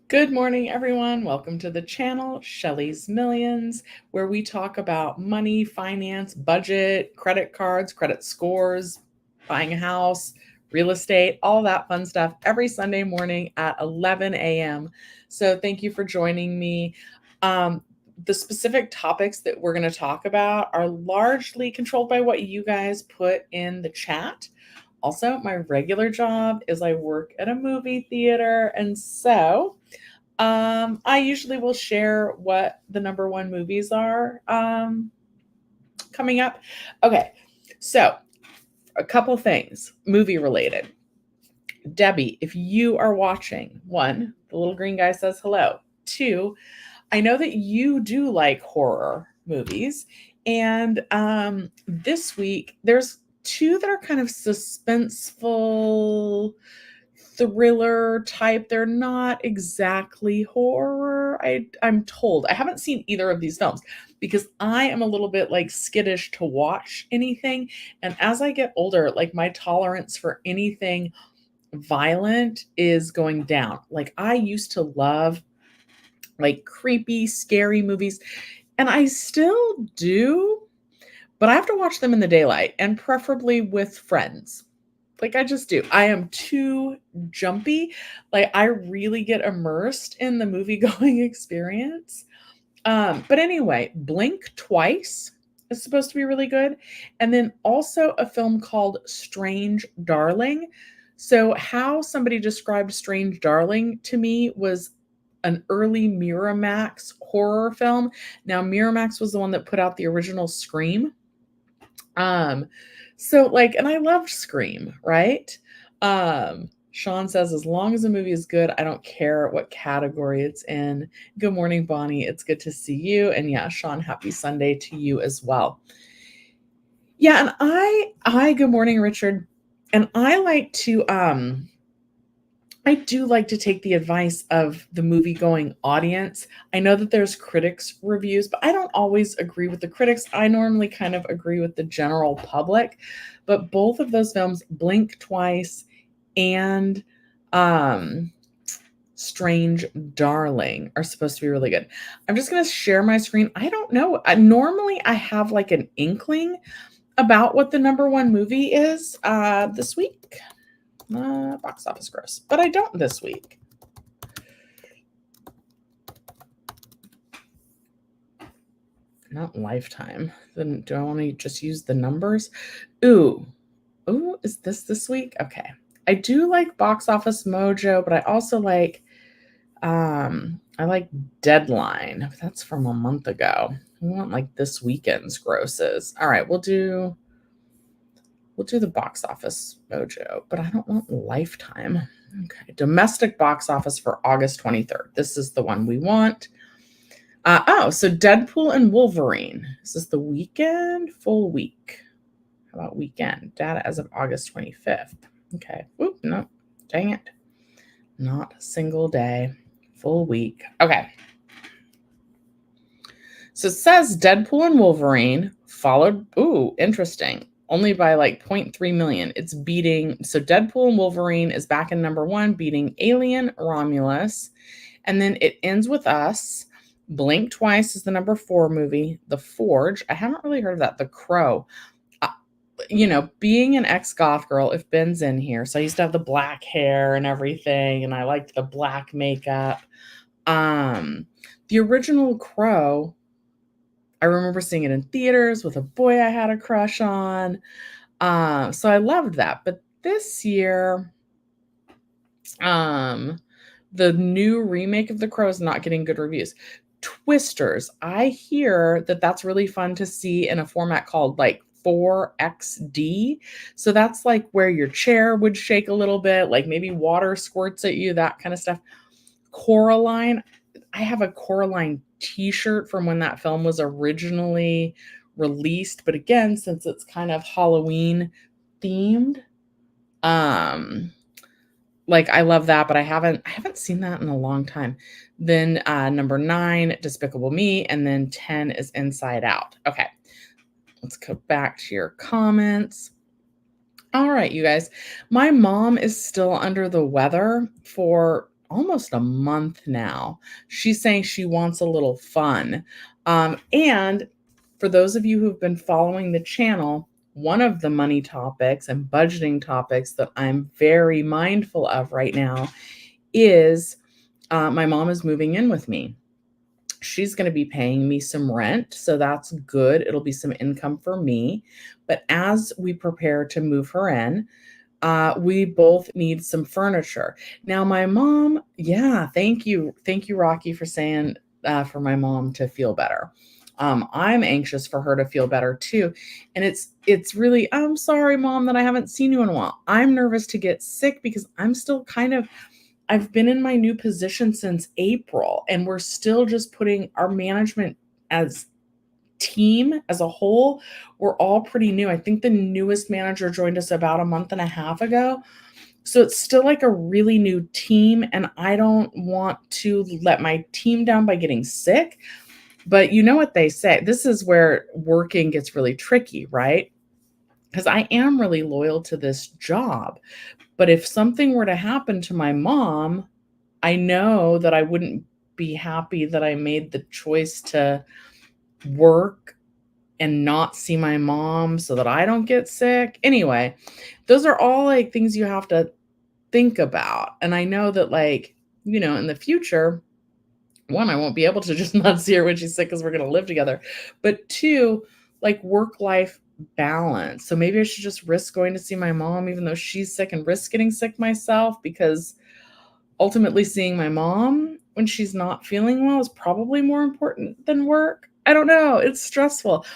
Good morning, everyone. Welcome to the channel, Shelly's Millions, where we talk about money, finance, budget, credit cards, credit scores, buying a house, real estate, all that fun stuff every Sunday morning at 11 a.m. So, thank you for joining me. The specific topics that we're going to talk about are largely controlled by what you guys put in the chat. Also, my regular job is I work at a movie theater, and so I usually will share what the number one movies are coming up. Okay, so a couple things movie related. Debbie, if you are watching, one, the little green guy says hello. Two, I know that you do like horror movies. And this week, there's two that are kind of suspenseful, thriller type. They're not exactly horror. I'm told. I haven't seen either of these films because I am a little bit like skittish to watch anything. And as I get older, like my tolerance for anything violent is going down. Like I used to love like creepy, scary movies, and I still do, but I have to watch them in the daylight and preferably with friends. Like I just do. I am too jumpy. Like I really get immersed in the movie going experience. But anyway, Blink Twice is supposed to be really good. And then also a film called Strange Darling. So how somebody described Strange Darling to me was an early Miramax horror film. Now Miramax was the one that put out the original Scream. Um, so like, and I loved Scream, right? Sean says, as long as a movie is good, I don't care what category it's in. Good morning, Bonnie. It's good to see you. And yeah, Sean, happy Sunday to you as well. Yeah, and good morning, Richard. And I do like to take the advice of the movie going audience. I know that there's critics' reviews, but I don't always agree with the critics. I normally kind of agree with the general public. But both of those films, Blink Twice and um, Strange Darling, are supposed to be really good. I'm just going to share my screen. I don't know. Normally, I have like an inkling about what the number one movie is this week. Box office gross, but I don't this week. Not Lifetime. Then do I want to just use the numbers? Ooh, is this week? Okay. I do like Box Office Mojo, but I also like I like Deadline. That's from a month ago. We want like this weekend's grosses. All right, we'll do the Box Office Mojo, but I don't want Lifetime. Okay, domestic box office for August 23rd. This is the one we want. So Deadpool and Wolverine. Is this the weekend? Full week. How about weekend? Data as of August 25th. Okay. Oop, no. Dang it. Not a single day. Full week. Okay. So it says Deadpool and Wolverine followed. Ooh, interesting. Only by like 0.3 million. It's beating. So Deadpool and Wolverine is back in number one, beating Alien, Romulus. And then it ends with Us. Blink Twice is the number 4 movie. The Forge. I haven't really heard of that. The Crow. Being an ex-goth girl, if Ben's in here, so I used to have the black hair and everything, and I liked the black makeup. The original Crow, I remember seeing it in theaters with a boy I had a crush on. So I loved that. But this year, the new remake of The Crow is not getting good reviews. Twisters, I hear that that's really fun to see in a format called like 4XD. So that's like where your chair would shake a little bit, like maybe water squirts at you, that kind of stuff. Coraline, I have a Coraline t-shirt from when that film was originally released, but again, since it's kind of Halloween themed, like I love that, but I haven't seen that in a long time. Then number 9, Despicable Me, and then 10 is Inside Out. Okay, let's go back to your comments. All right, you guys. My mom is still under the weather for almost a month now. She's saying she wants a little fun. And for those of you who've been following the channel, one of the money topics and budgeting topics that I'm very mindful of right now is my mom is moving in with me. She's going to be paying me some rent, so that's good. It'll be some income for me. But as we prepare to move her in, we both need some furniture. Now, my mom, yeah, thank you. Thank you, Rocky, for saying for my mom to feel better. I'm anxious for her to feel better too. And it's really, I'm sorry, Mom, that I haven't seen you in a while. I'm nervous to get sick because I'm still kind of, I've been in my new position since April, and we're still just putting our management as team as a whole. We're all pretty new. I think the newest manager joined us about a month and a half ago. So it's still like a really new team, and I don't want to let my team down by getting sick. But you know what they say, this is where working gets really tricky, right? Because I am really loyal to this job. But if something were to happen to my mom, I know that I wouldn't be happy that I made the choice to work and not see my mom so that I don't get sick. Anyway, those are all like things you have to think about. And I know that, like, in the future, one, I won't be able to just not see her when she's sick because we're going to live together. But two, like work life balance. So maybe I should just risk going to see my mom, even though she's sick, and risk getting sick myself, because ultimately seeing my mom when she's not feeling well is probably more important than work. I don't know. It's stressful.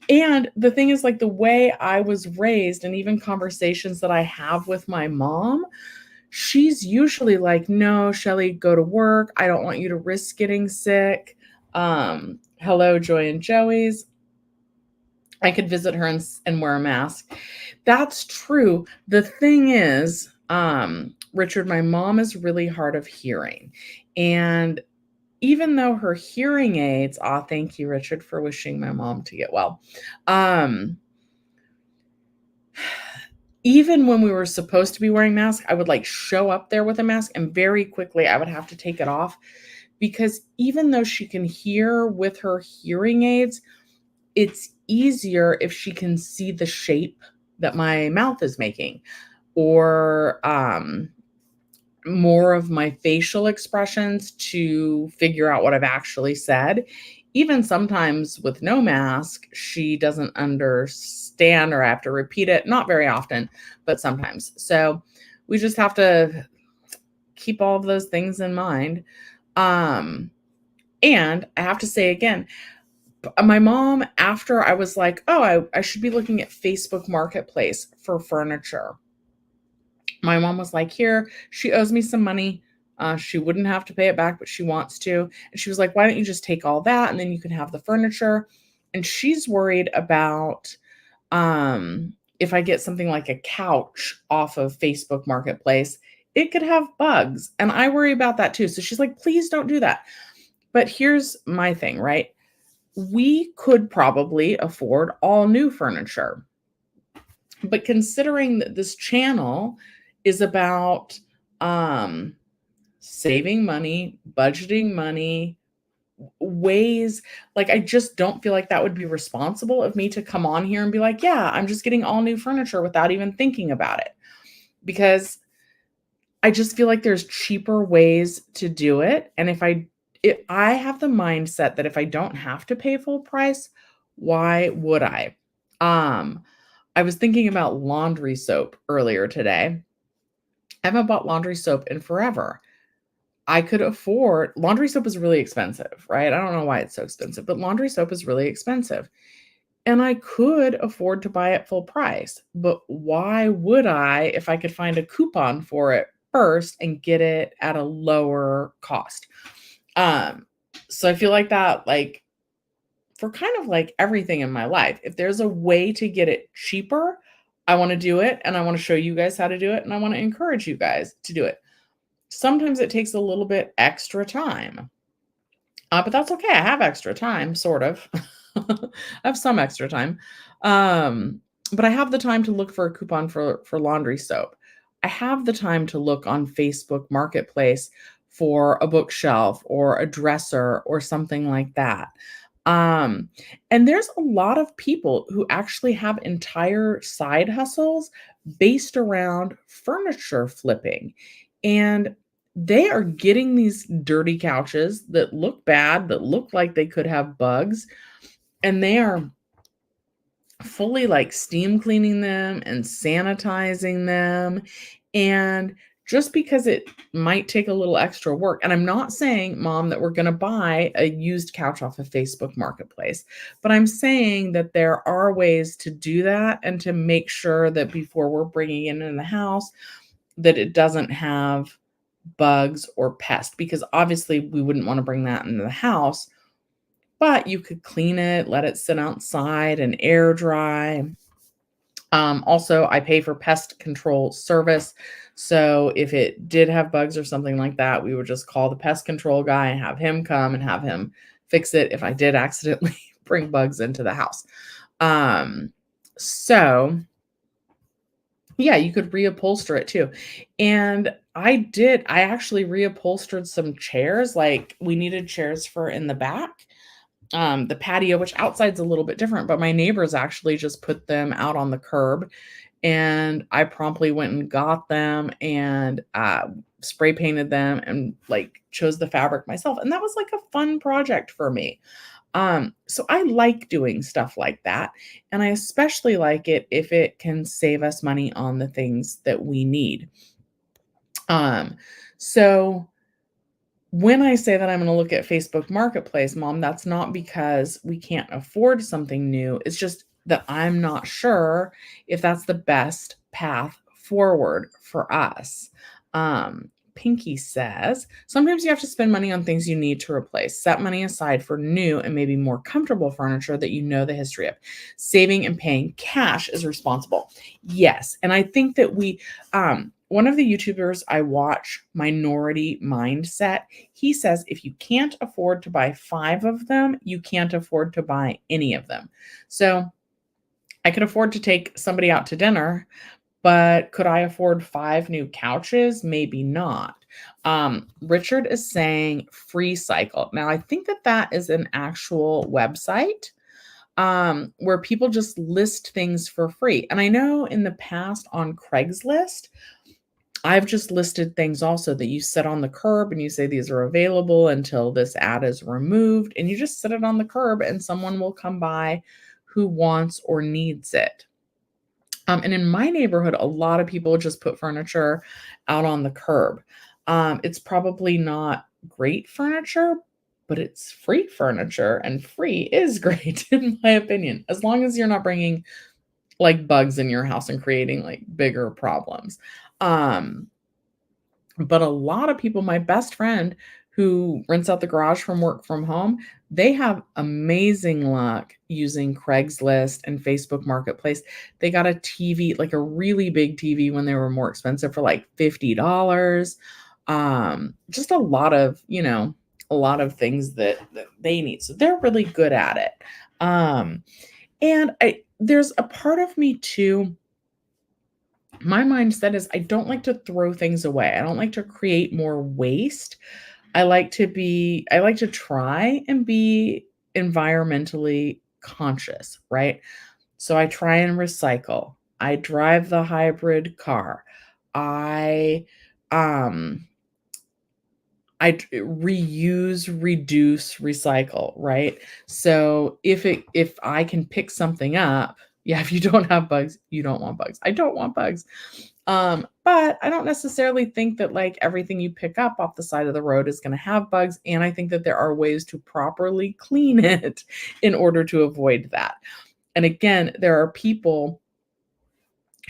And the thing is, like, the way I was raised and even conversations that I have with my mom, she's usually like, "No, Shelly, go to work. I don't want you to risk getting sick." Hello, Joy and Joey's. I could visit her and wear a mask. That's true. The thing is, Richard, my mom is really hard of hearing. And even though her hearing aids, thank you, Richard, for wishing my mom to get well. Even when we were supposed to be wearing masks, I would like show up there with a mask, and very quickly I would have to take it off, because even though she can hear with her hearing aids, it's easier if she can see the shape that my mouth is making, or more of my facial expressions to figure out what I've actually said. Even sometimes with no mask, she doesn't understand, or I have to repeat it. Not very often, but sometimes. So we just have to keep all of those things in mind. And I have to say again, my mom, after I was like, oh, I should be looking at Facebook Marketplace for furniture, my mom was like, here, she owes me some money. She wouldn't have to pay it back, but she wants to. And she was like, why don't you just take all that and then you can have the furniture? And she's worried about if I get something like a couch off of Facebook Marketplace, it could have bugs. And I worry about that too. So she's like, please don't do that. But here's my thing, right? We could probably afford all new furniture. But considering that this channel is about saving money, budgeting money, ways, like, I just don't feel like that would be responsible of me to come on here and be like, yeah, I'm just getting all new furniture without even thinking about it. Because I just feel like there's cheaper ways to do it. And if I have the mindset that if I don't have to pay full price, why would I? I was thinking about laundry soap earlier today. I haven't bought laundry soap in forever. I could afford laundry soap is really expensive, right? I don't know why it's so expensive, but laundry soap is really expensive. And I could afford to buy it full price. But why would I if I could find a coupon for it first and get it at a lower cost? So I feel like that, like, for kind of like everything in my life, if there's a way to get it cheaper, I want to do it, and I want to show you guys how to do it, and I want to encourage you guys to do it. Sometimes it takes a little bit extra time, but that's okay. I have extra time, sort of. I have some extra time, but I have the time to look for a coupon for laundry soap. I have the time to look on Facebook Marketplace for a bookshelf or a dresser or something like that. Um, and there's a lot of people who actually have entire side hustles based around furniture flipping. And they are getting these dirty couches that look bad, that look like they could have bugs, and they are fully like steam cleaning them and sanitizing them. And just because it might take a little extra work, and I'm not saying, Mom, that we're going to buy a used couch off of Facebook Marketplace, but I'm saying that there are ways to do that and to make sure that before we're bringing it in the house, that it doesn't have bugs or pests, because obviously we wouldn't want to bring that into the house, but you could clean it, let it sit outside and air dry. Also, I pay for pest control service. So if it did have bugs or something like that, we would just call the pest control guy and have him come and have him fix it if I did accidentally bring bugs into the house. So yeah, you could reupholster it too. And I actually reupholstered some chairs. Like, we needed chairs for in the back, the patio, which outside's a little bit different, but my neighbors actually just put them out on the curb, and I promptly went and got them and spray painted them and like chose the fabric myself. And that was like a fun project for me. So I like doing stuff like that. And I especially like it if it can save us money on the things that we need. So when I say that I'm going to look at Facebook Marketplace, Mom, that's not because we can't afford something new. It's just that I'm not sure if that's the best path forward for us. Pinky says, sometimes you have to spend money on things you need to replace. Set money aside for new and maybe more comfortable furniture that you know the history of. Saving and paying cash is responsible. Yes. And I think that one of the YouTubers I watch, Minority Mindset, he says if you can't afford to buy 5 of them, you can't afford to buy any of them. So I could afford to take somebody out to dinner, but could I afford 5 new couches? Maybe not. Richard is saying Free Cycle. Now, I think that is an actual website where people just list things for free. And I know in the past on Craigslist, I've just listed things also that you set on the curb and you say these are available until this ad is removed, and you just set it on the curb and someone will come by who wants or needs it. And in my neighborhood, a lot of people just put furniture out on the curb. It's probably not great furniture, but it's free furniture, and free is great in my opinion, as long as you're not bringing like bugs in your house and creating like bigger problems. But a lot of people, my best friend who rents out the garage from work from home, they have amazing luck using Craigslist and Facebook Marketplace. They got a TV, like a really big TV when they were more expensive, for like $50. Just a lot of, a lot of things that they need. So they're really good at it. And there's a part of me too, my mindset is I don't like to throw things away. I don't like to create more waste. I like to try and be environmentally conscious, right? So I try and recycle. I drive the hybrid car. I um reuse, reduce, recycle, right? So if I can pick something up, yeah, if you don't have bugs, you don't want bugs. I don't want bugs. But I don't necessarily think that like everything you pick up off the side of the road is going to have bugs. And I think that there are ways to properly clean it in order to avoid that. And again, there are people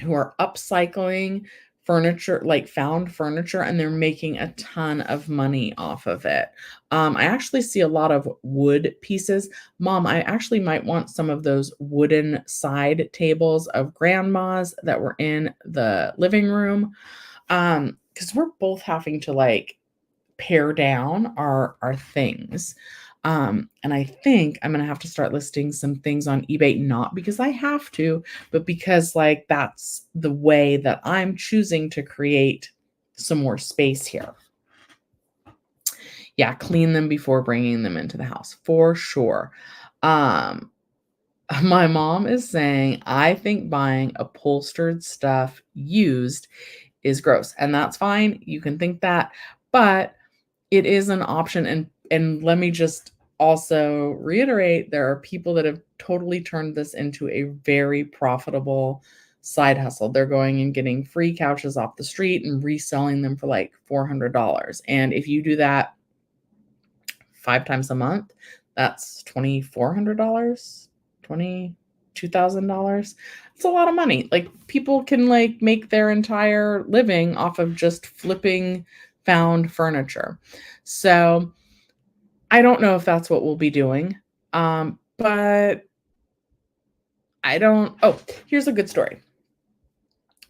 who are upcycling furniture, like found furniture, and they're making a ton of money off of it. I actually see a lot of wood pieces. Mom, I actually might want some of those wooden side tables of grandma's that were in the living room. Because we're both having to like pare down our things. And I think I'm gonna have to start listing some things on eBay, not because I have to, but because like that's the way that I'm choosing to create some more space here. Yeah, clean them before bringing them into the house, for sure. Um, my mom is saying, "I think buying upholstered stuff used is gross," and that's fine, you can think that, but it is an option, and let me just also reiterate, there are people that have totally turned this into a very profitable side hustle. They're going and getting free couches off the street and reselling them for, like, $400, and if you do that 5 times a month, that's $2,400, $22,000. It's a lot of money. Like, people can, like, make their entire living off of just flipping found furniture. So, I don't know if that's what we'll be doing, but I don't oh, here's a good story.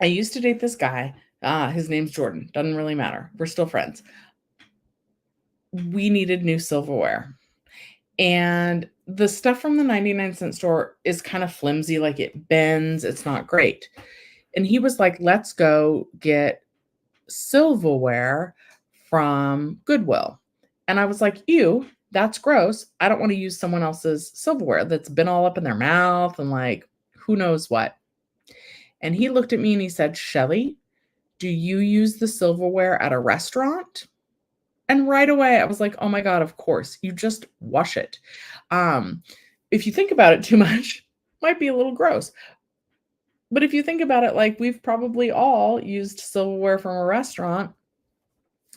I used to date this guy, his name's Jordan, doesn't really matter, we're still friends. We needed new silverware. And the stuff from the 99-cent store is kind of flimsy, like it bends, it's not great. And he was like, "Let's go get silverware from Goodwill." And I was like, "Ew, that's gross. I don't want to use someone else's silverware that's been all up in their mouth and like who knows what." And he looked at me and he said, "Shelly, do you use the silverware at a restaurant?" And right away, I was like, "Oh my god, of course. You just wash it." Um, if you think about it too much, might be a little gross. But if you think about it, like, we've probably all used silverware from a restaurant,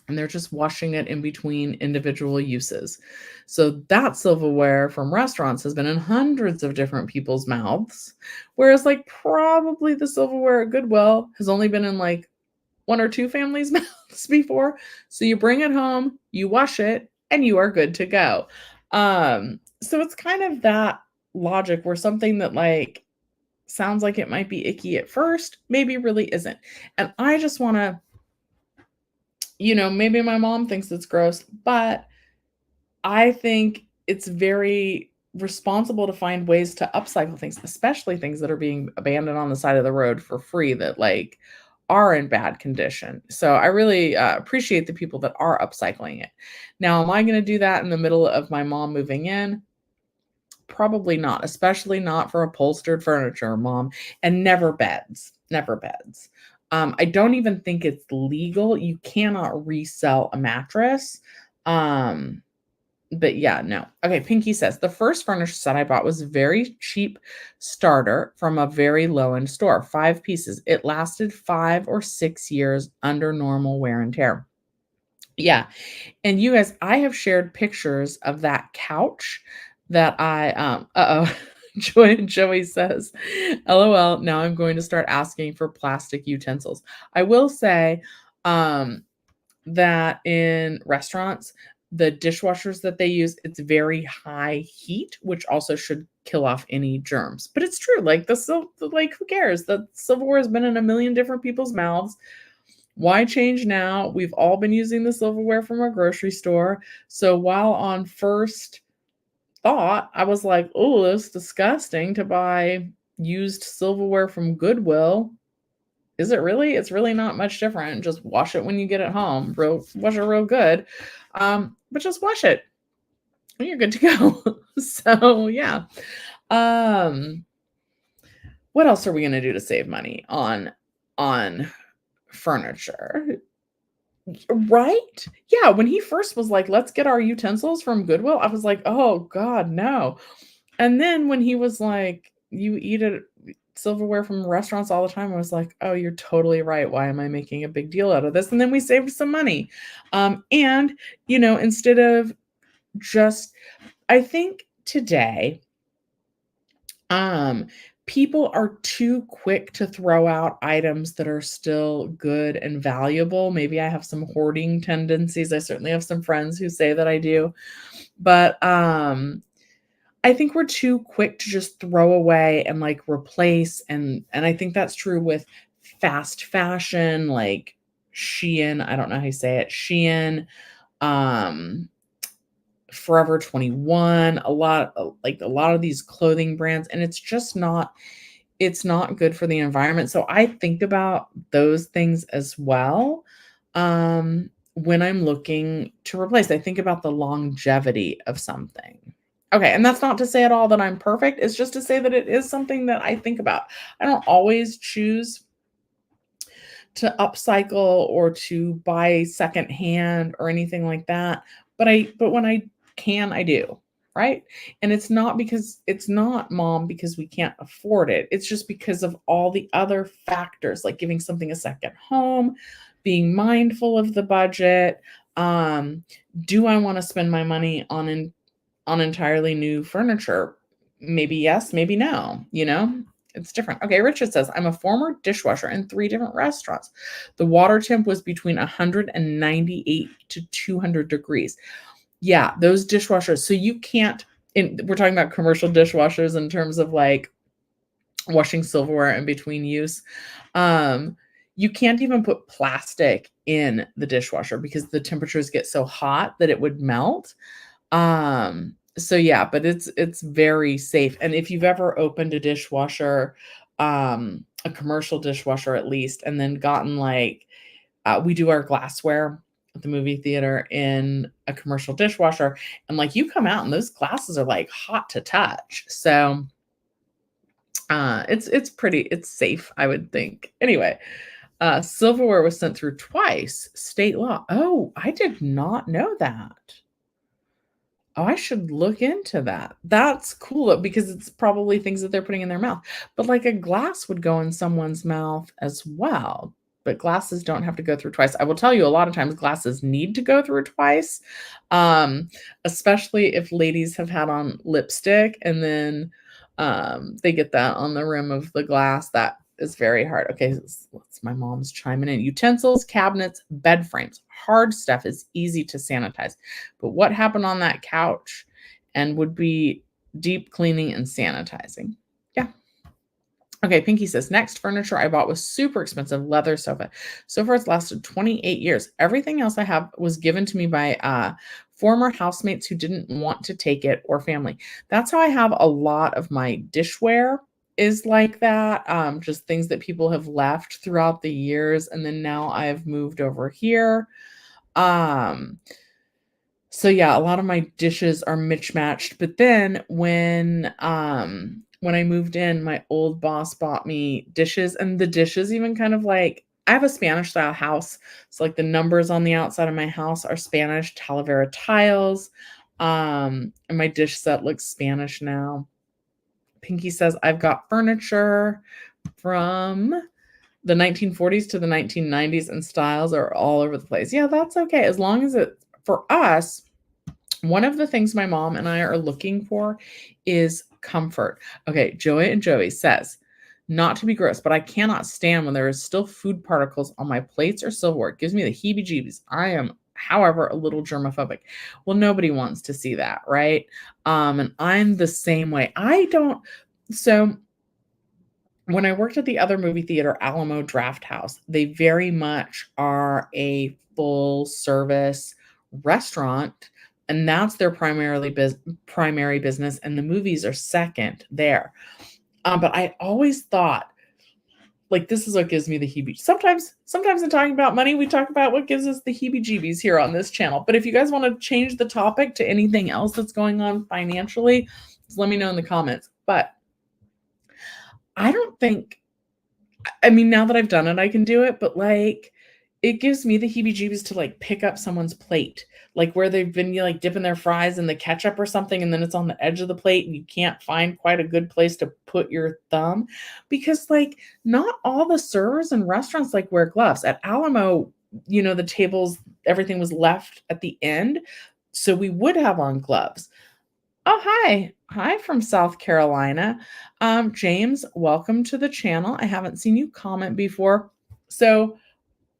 and they're just washing it in between individual uses. So that silverware from restaurants has been in hundreds of different people's mouths, whereas, like, probably the silverware at Goodwill has only been in, like, 1 or 2 families' mouths before. So you bring it home, you wash it, and you are good to go. So it's kind of that logic where something that, like, sounds like it might be icky at first, maybe really isn't. And I just wanna maybe my mom thinks it's gross, but I think it's very responsible to find ways to upcycle things, especially things that are being abandoned on the side of the road for free that, like, are in bad condition. So I really, appreciate the people that are upcycling it. Now, am I gonna do that in the middle of my mom moving in? Probably not, especially not for upholstered furniture, mom, and never beds, never beds. I don't even think it's legal. You cannot resell a mattress. Um, but yeah, no. Okay, Pinky says, "The first furniture set I bought was a very cheap starter from a very low-end store, 5 pieces. It lasted 5 or 6 years under normal wear and tear." Yeah, and you guys, I have shared pictures of that couch that I, uh-oh, Joey says, "LOL, now I'm going to start asking for plastic utensils." I will say, um, that in restaurants, the dishwashers that they use, it's very high heat, which also should kill off any germs. But it's true, like, like, who cares? The silverware has been in a million different people's mouths. Why change now? We've all been using the silverware from our grocery store. So while on first thought, I was like, "Oh, that's disgusting to buy used silverware from Goodwill." Is it really? It's really not much different. Just wash it when you get it home. Wash it real good. But just wash it and you're good to go. So yeah. Um, what else are we gonna do to save money on furniture? Right? Yeah, when he first was like, "Let's get our utensils from Goodwill," I was like, "Oh god, no." And then when he was like, "You eat it silverware from restaurants all the time," I was like, "Oh, you're totally right. Why am I making a big deal out of this?" And then we saved some money. And, instead of just I think today um, people are too quick to throw out items that are still good and valuable. Maybe I have some hoarding tendencies. I certainly have some friends who say that I do. But I think we're too quick to just throw away and like replace and I think that's true with fast fashion like Shein, I don't know how you say it. Shein, um Forever 21, a lot of these clothing brands, and it's not good for the environment. So I think about those things as well. when I'm looking to replace. I think about the longevity of something. Okay, and that's not to say at all that I'm perfect. It's just to say that it is something that I think about. I don't always choose to upcycle or to buy secondhand or anything like that, but when I can, I do, right? And it's not, mom, because we can't afford it. It's just because of all the other factors, like giving something a second home, being mindful of the budget. Um, do I want to spend my money on entirely new furniture? Maybe yes, maybe no, you know? It's different. Okay, Richard says, I'm a former dishwasher in 3 different restaurants. The water temp was between 198 to 200 degrees. Yeah, those dishwashers. So you can't, we're talking about commercial dishwashers in terms of like washing silverware in between use. You can't even put plastic in the dishwasher because the temperatures get so hot that it would melt. So yeah, but it's very safe. And if you've ever opened a dishwasher, a commercial dishwasher at least, and then gotten like we do our glassware at the movie theater in a commercial dishwasher, and like you come out and those glasses are like hot to touch. So it's safe, I would think. Anyway, silverware was sent through twice, state law. Oh, I did not know that. Oh, I should look into that. That's cool because it's probably things that they're putting in their mouth. But like a glass would go in someone's mouth as well. But glasses don't have to go through twice. I will tell you, a lot of times glasses need to go through twice, especially if ladies have had on lipstick and then they get that on the rim of the glass. That is very hard. Okay, my mom's chiming in. Utensils, cabinets, bed frames. Hard stuff is easy to sanitize. But what happened on that couch and would be deep cleaning and sanitizing. Yeah. Okay, Pinky says, next furniture I bought was super expensive leather sofa. So far, it's lasted 28 years. Everything else I have was given to me by former housemates who didn't want to take it or family. That's how I have a lot of my dishware is like that. Just things that people have left throughout the years. And then now I've moved over here. So yeah, a lot of my dishes are mismatched. But then when I moved in, my old boss bought me dishes, and the dishes even kind of like I have a Spanish style house. So like the numbers on the outside of my house are Spanish Talavera tiles. And my dish set looks Spanish now. Pinky says, I've got furniture from the 1940s to the 1990s, and styles are all over the place. Yeah, that's okay. As long as for us, one of the things my mom and I are looking for is comfort. Okay, Joey and Joey says, not to be gross, but I cannot stand when there is still food particles on my plates or silverware. It gives me the heebie-jeebies. I am, however, a little germophobic. Well, nobody wants to see that, right? And I'm the same way. So when I worked at the other movie theater, Alamo Drafthouse, they very much are a full service restaurant, and that's their primary business, and the movies are second there. But I always thought, like, this is what gives me the heebie. Sometimes in talking about money, we talk about what gives us the heebie-jeebies here on this channel. But if you guys want to change the topic to anything else that's going on financially, just let me know in the comments. But I don't think, I mean, now that I've done it, I can do it, but like, it gives me the heebie-jeebies to like pick up someone's plate, like where they've been like dipping their fries in the ketchup or something, and then it's on the edge of the plate and you can't find quite a good place to put your thumb, because like not all the servers and restaurants like wear gloves. At Alamo, the tables, everything was left at the end, so we would have on gloves. Oh, hi. Hi from South Carolina. James, welcome to the channel. I haven't seen you comment before. So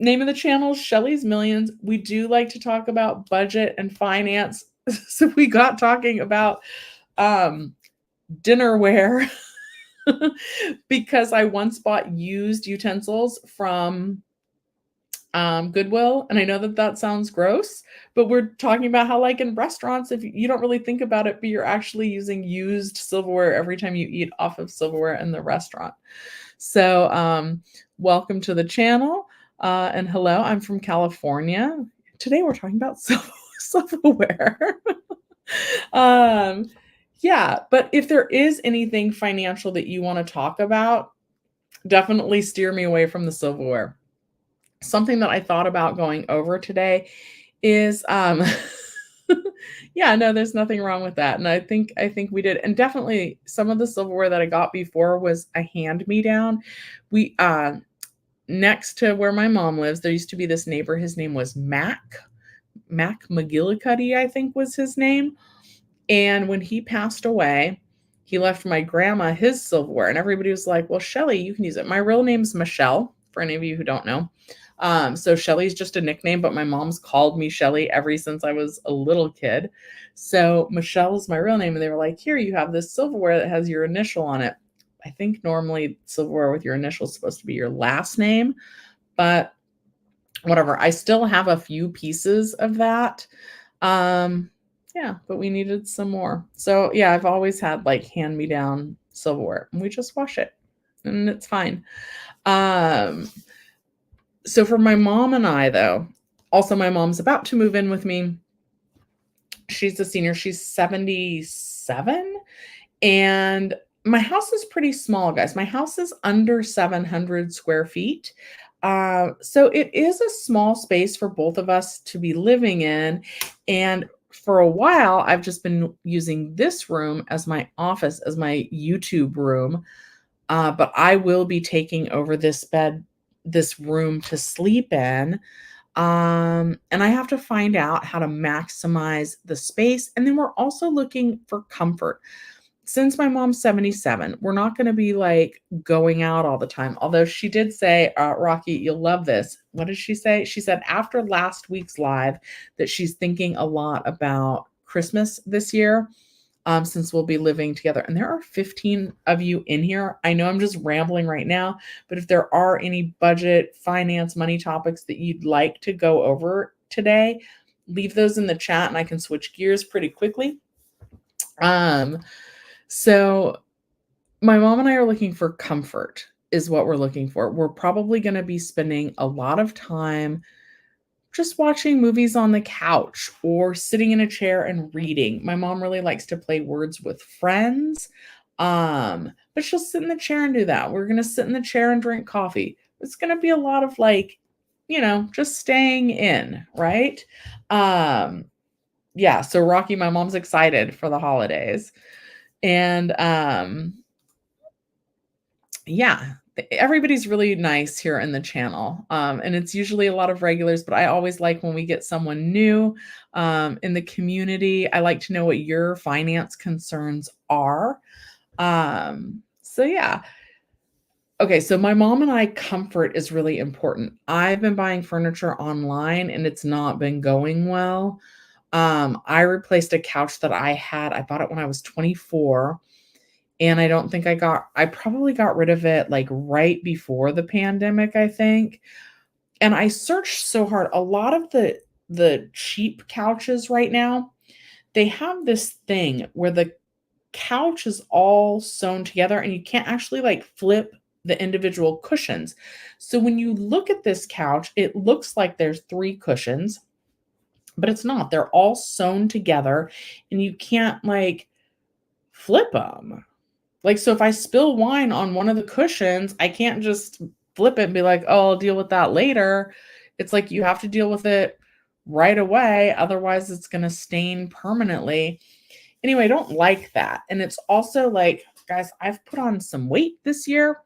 name of the channel is Shelly's Millions. We do like to talk about budget and finance. So we got talking about dinnerware because I once bought used utensils from Goodwill. And I know that sounds gross, but we're talking about how like in restaurants, if you don't really think about it, but you're actually using used silverware every time you eat off of silverware in the restaurant. So welcome to the channel. And hello, I'm from California. today we're talking about silverware. um, yeah, but if there is anything financial that you want to talk about, definitely steer me away from the silverware. Something that I thought about going over today is yeah, no, there's nothing wrong with that. And I think we did. And definitely some of the silverware that I got before was a hand me down. We next to where my mom lives, there used to be this neighbor. His name was Mac McGillicuddy, I think was his name. And when he passed away, he left my grandma his silverware. And everybody was like, well, Shelly, you can use it. My real name's Michelle, for any of you who don't know. So Shelly's just a nickname, but my mom's called me Shelly ever since I was a little kid. So Michelle is my real name. And they were like, here, you have this silverware that has your initial on it. I think normally silverware with your initial is supposed to be your last name, but whatever. I still have a few pieces of that. Yeah, but we needed some more. So yeah, I've always had like hand me down silverware and we just wash it and it's fine. So for my mom and I though, also my mom's about to move in with me. She's a senior, she's 77. And my house is pretty small, guys. My house is under 700 square feet. So it is a small space for both of us to be living in. And for a while, I've just been using this room as my office, as my YouTube room. But I will be taking over this room to sleep in. And I have to find out how to maximize the space. And then we're also looking for comfort. Since my mom's 77, we're not going to be like going out all the time. Although she did say, Rocky, you'll love this. What did she say? She said after last week's live that she's thinking a lot about Christmas this year, since we'll be living together. And there are 15 of you in here. I know I'm just rambling right now, but if there are any budget, finance, money topics that you'd like to go over today, leave those in the chat and I can switch gears pretty quickly. So my mom and I are looking for comfort is what we're looking for. We're probably going to be spending a lot of time just watching movies on the couch or sitting in a chair and reading. My mom really likes to play words with friends. But she'll sit in the chair and do that. We're going to sit in the chair and drink coffee. It's going to be a lot of like, just staying in, right? Yeah, so Rocky, my mom's excited for the holidays. And yeah, everybody's really nice here in the channel. And it's usually a lot of regulars, but I always like when we get someone new in the community. I like to know what your finance concerns are. So yeah. Okay, so my mom and I, comfort is really important. I've been buying furniture online and it's not been going well. I replaced a couch that I had. I bought it when I was 24. And I probably got rid of it like right before the pandemic, I think. And I searched so hard. A lot of the cheap couches right now, they have this thing where the couch is all sewn together and you can't actually like flip the individual cushions. So when you look at this couch, it looks like there's 3 cushions, but it's not. They're all sewn together and you can't like flip them. Like, so if I spill wine on one of the cushions, I can't just flip it and be like, oh, I'll deal with that later. It's like you have to deal with it right away. Otherwise, it's going to stain permanently. Anyway, I don't like that. And it's also like, guys, I've put on some weight this year.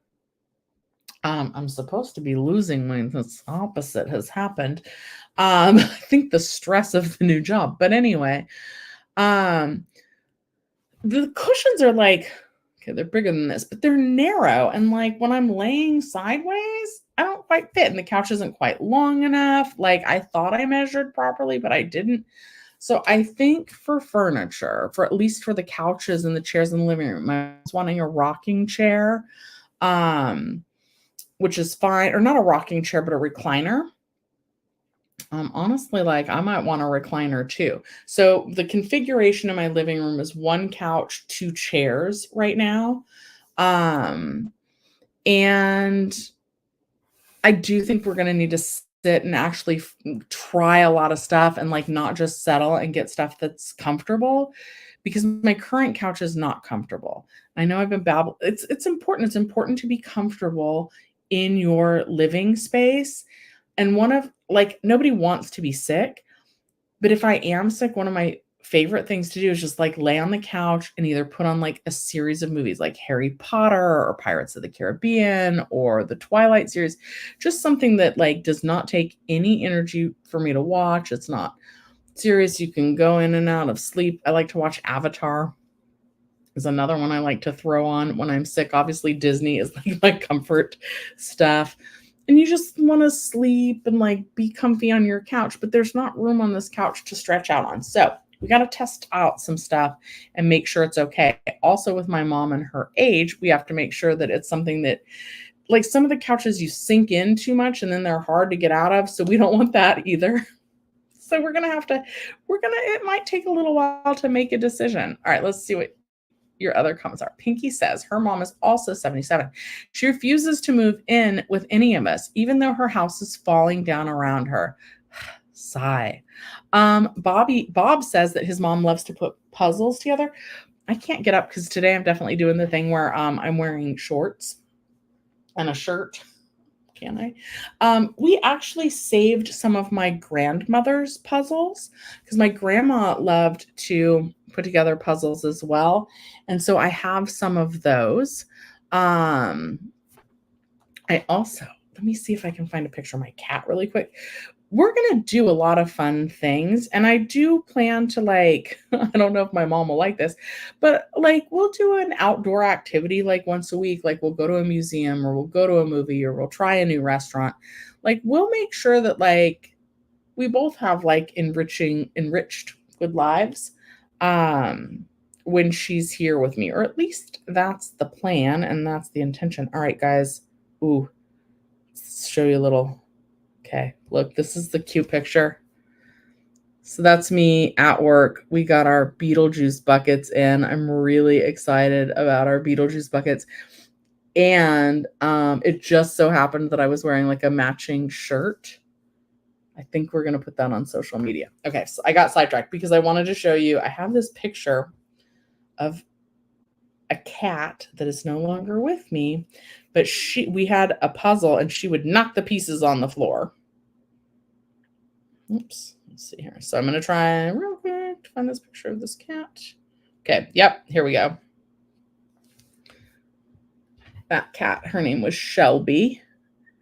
I'm supposed to be losing weight. This opposite has happened. I think the stress of the new job. But anyway, the cushions are like, okay, they're bigger than this, but they're narrow. And like when I'm laying sideways, I don't quite fit. And the couch isn't quite long enough. Like I thought I measured properly, but I didn't. So I think for furniture, for at least for the couches and the chairs in the living room, I was wanting a rocking chair, which is fine, or not a rocking chair, but a recliner. Honestly, like I might want a recliner too. So the configuration in my living room is 1 couch, 2 chairs right now. And I do think we're going to need to sit and actually try a lot of stuff and like not just settle and get stuff that's comfortable because my current couch is not comfortable. I know I've been babble. It's important. It's important to be comfortable in your living space. And one of like nobody wants to be sick, but if I am sick, one of my favorite things to do is just like lay on the couch and either put on like a series of movies like Harry Potter or Pirates of the Caribbean or the Twilight series, just something that like does not take any energy for me to watch. It's not serious. You can go in and out of sleep. I like to watch Avatar. Is another one I like to throw on when I'm sick. Obviously, Disney is like my comfort stuff. And you just want to sleep and like be comfy on your couch, but there's not room on this couch to stretch out on. So we got to test out some stuff and make sure it's okay. Also, with my mom and her age, we have to make sure that it's something that, like some of the couches, you sink in too much and then they're hard to get out of. So we don't want that either. So it might take a little while to make a decision. All right, let's see what your other comments are. Pinky says her mom is also 77. She refuses to move in with any of us, even though her house is falling down around her. Sigh. Bob says that his mom loves to put puzzles together. I can't get up because today I'm definitely doing the thing where I'm wearing shorts and a shirt. Can I? We actually saved some of my grandmother's puzzles because my grandma loved to put together puzzles as well. And so I have some of those. I also, let me see if I can find a picture of my cat really quick. We're going to do a lot of fun things. And I do plan to like, I don't know if my mom will like this, but like we'll do an outdoor activity like once a week. Like we'll go to a museum or we'll go to a movie or we'll try a new restaurant. Like we'll make sure that like we both have like enriched good lives when she's here with me, or at least that's the plan and that's the intention. All right, guys. Ooh, let's show you a little. Okay, look, this is the cute picture. So that's me at work. We got our Beetlejuice buckets in. I'm really excited about our Beetlejuice buckets. And it just so happened that I was wearing like a matching shirt. I think we're going to put that on social media. Okay, so I got sidetracked because I wanted to show you. I have this picture of a cat that is no longer with me, but we had a puzzle and she would knock the pieces on the floor. Oops, let's see here. So I'm going to try real quick to find this picture of this cat. Okay, yep, here we go. That cat, her name was Shelby,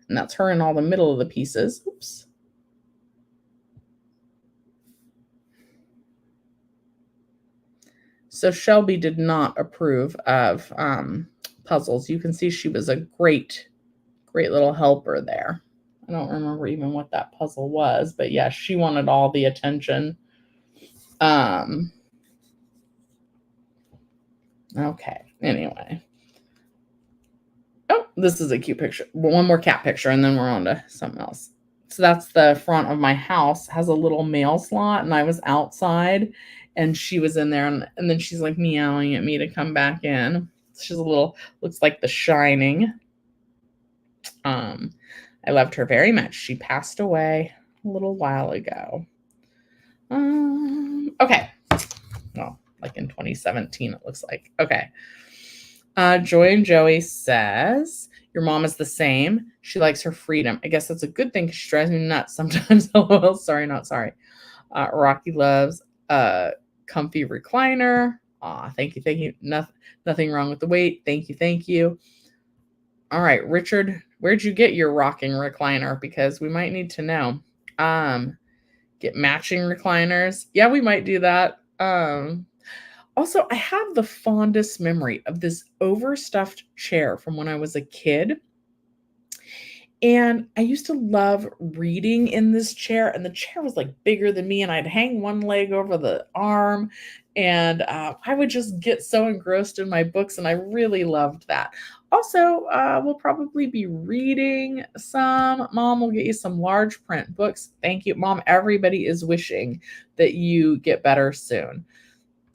and that's her in all the middle of the pieces. Oops. So Shelby did not approve of puzzles. You can see she was a great little helper there. I don't remember even what that puzzle was, but yeah, she wanted all the attention. Okay, anyway. Oh, this is a cute picture. One more cat picture, and then we're on to something else. So that's the front of my house. Has a little mail slot, and I was outside, and she was in there, and then she's like meowing at me to come back in. She's a little, looks like The Shining. I loved her very much. She passed away a little while ago. Okay. Well, like in 2017, it looks like. Okay. Joy and Joey says, your mom is the same. She likes her freedom. I guess that's a good thing because she drives me nuts sometimes. LOL. Sorry, not sorry. Rocky loves a comfy recliner. Aw, thank you, thank you. Nothing wrong with the weight. Thank you, thank you. All right, Richard, where'd you get your rocking recliner? Because we might need to know. Get matching recliners. Yeah, we might do that. Also, I have the fondest memory of this overstuffed chair from when I was a kid. And I used to love reading in this chair, and the chair was like bigger than me, and I'd hang one leg over the arm, and I would just get so engrossed in my books, and I really loved that. Also, we'll probably be reading some. Mom will get you some large print books. Thank you, Mom. Everybody is wishing that you get better soon.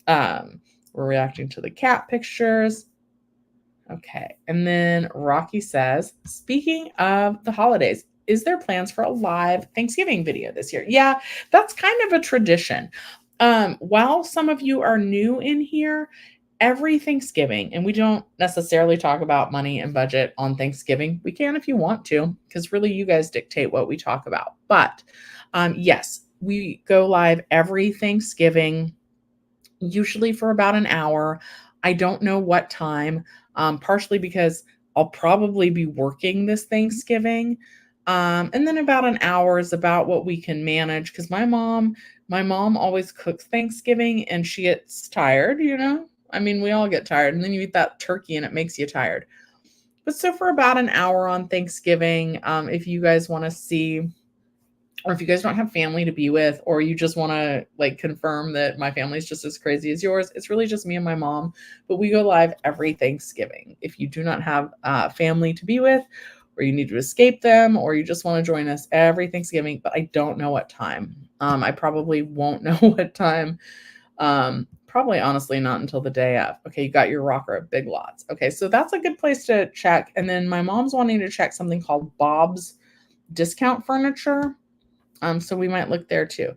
We're reacting to the cat pictures. Okay. And then Rocky says, speaking of the holidays, is there plans for a live Thanksgiving video this year? Yeah, that's kind of a tradition. While some of you are new in here, every Thanksgiving, and we don't necessarily talk about money and budget on Thanksgiving. We can if you want to, because really you guys dictate what we talk about. But yes, we go live every Thanksgiving, usually for about an hour. I don't know what time, partially because I'll probably be working this Thanksgiving. And then about an hour is about what we can manage because my mom always cooks Thanksgiving and she gets tired, you know? I mean, we all get tired, and then you eat that turkey and it makes you tired. But so for about an hour on Thanksgiving, if you guys want to see, or if you guys don't have family to be with, or you just want to like confirm that my family's just as crazy as yours, it's really just me and my mom. But we go live every Thanksgiving. If you do not have family to be with, or you need to escape them, or you just want to join us every Thanksgiving, but I don't know what time. I probably won't know what time. Probably honestly not until the day of. Okay, you got your rocker at Big Lots. Okay, so that's a good place to check. And then my mom's wanting to check something called Bob's Discount Furniture. So we might look there too.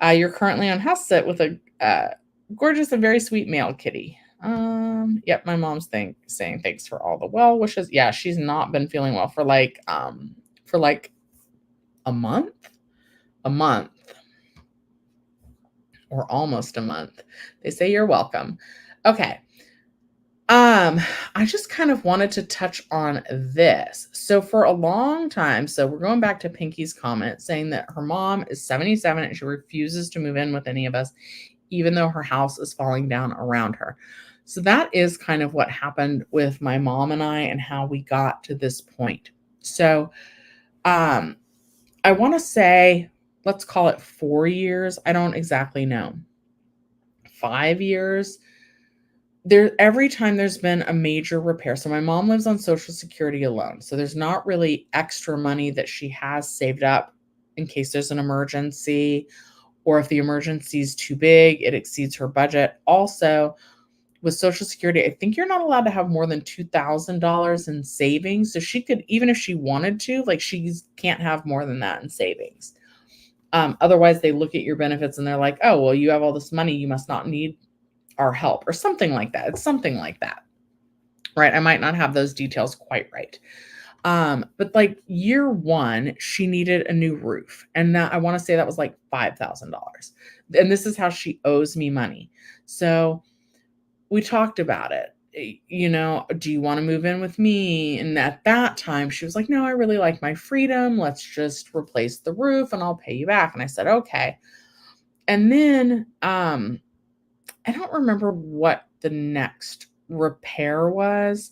You're currently on house sit with a gorgeous and very sweet male kitty. Yep, my mom's saying thanks for all the well wishes. Yeah, she's not been feeling well for like a month, or almost a month. They say you're welcome. Okay. I just kind of wanted to touch on this. So for a long time, so we're going back to Pinky's comment saying that her mom is 77 and she refuses to move in with any of us, even though her house is falling down around her. So that is kind of what happened with my mom and I and how we got to this point. So, I want to say, let's call it 4 years. I don't exactly know. 5 years. Every time there's been a major repair. So my mom lives on Social Security alone. So there's not really extra money that she has saved up in case there's an emergency, or if the emergency is too big, it exceeds her budget. Also, with Social Security, I think you're not allowed to have more than $2,000 in savings. So she could, even if she wanted to, like she can't have more than that in savings. Otherwise, they look at your benefits and they're like, oh, well, you have all this money. You must not need our help, or something like that. It's something like that, right? I might not have those details quite right. But like year one, she needed a new roof. And I want to say that was like $5,000. And this is how she owes me money. So we talked about it. You know, do you want to move in with me? And at that time, she was like, no, I really like my freedom. Let's just replace the roof and I'll pay you back. And I said, okay. And then, I don't remember what the next repair was.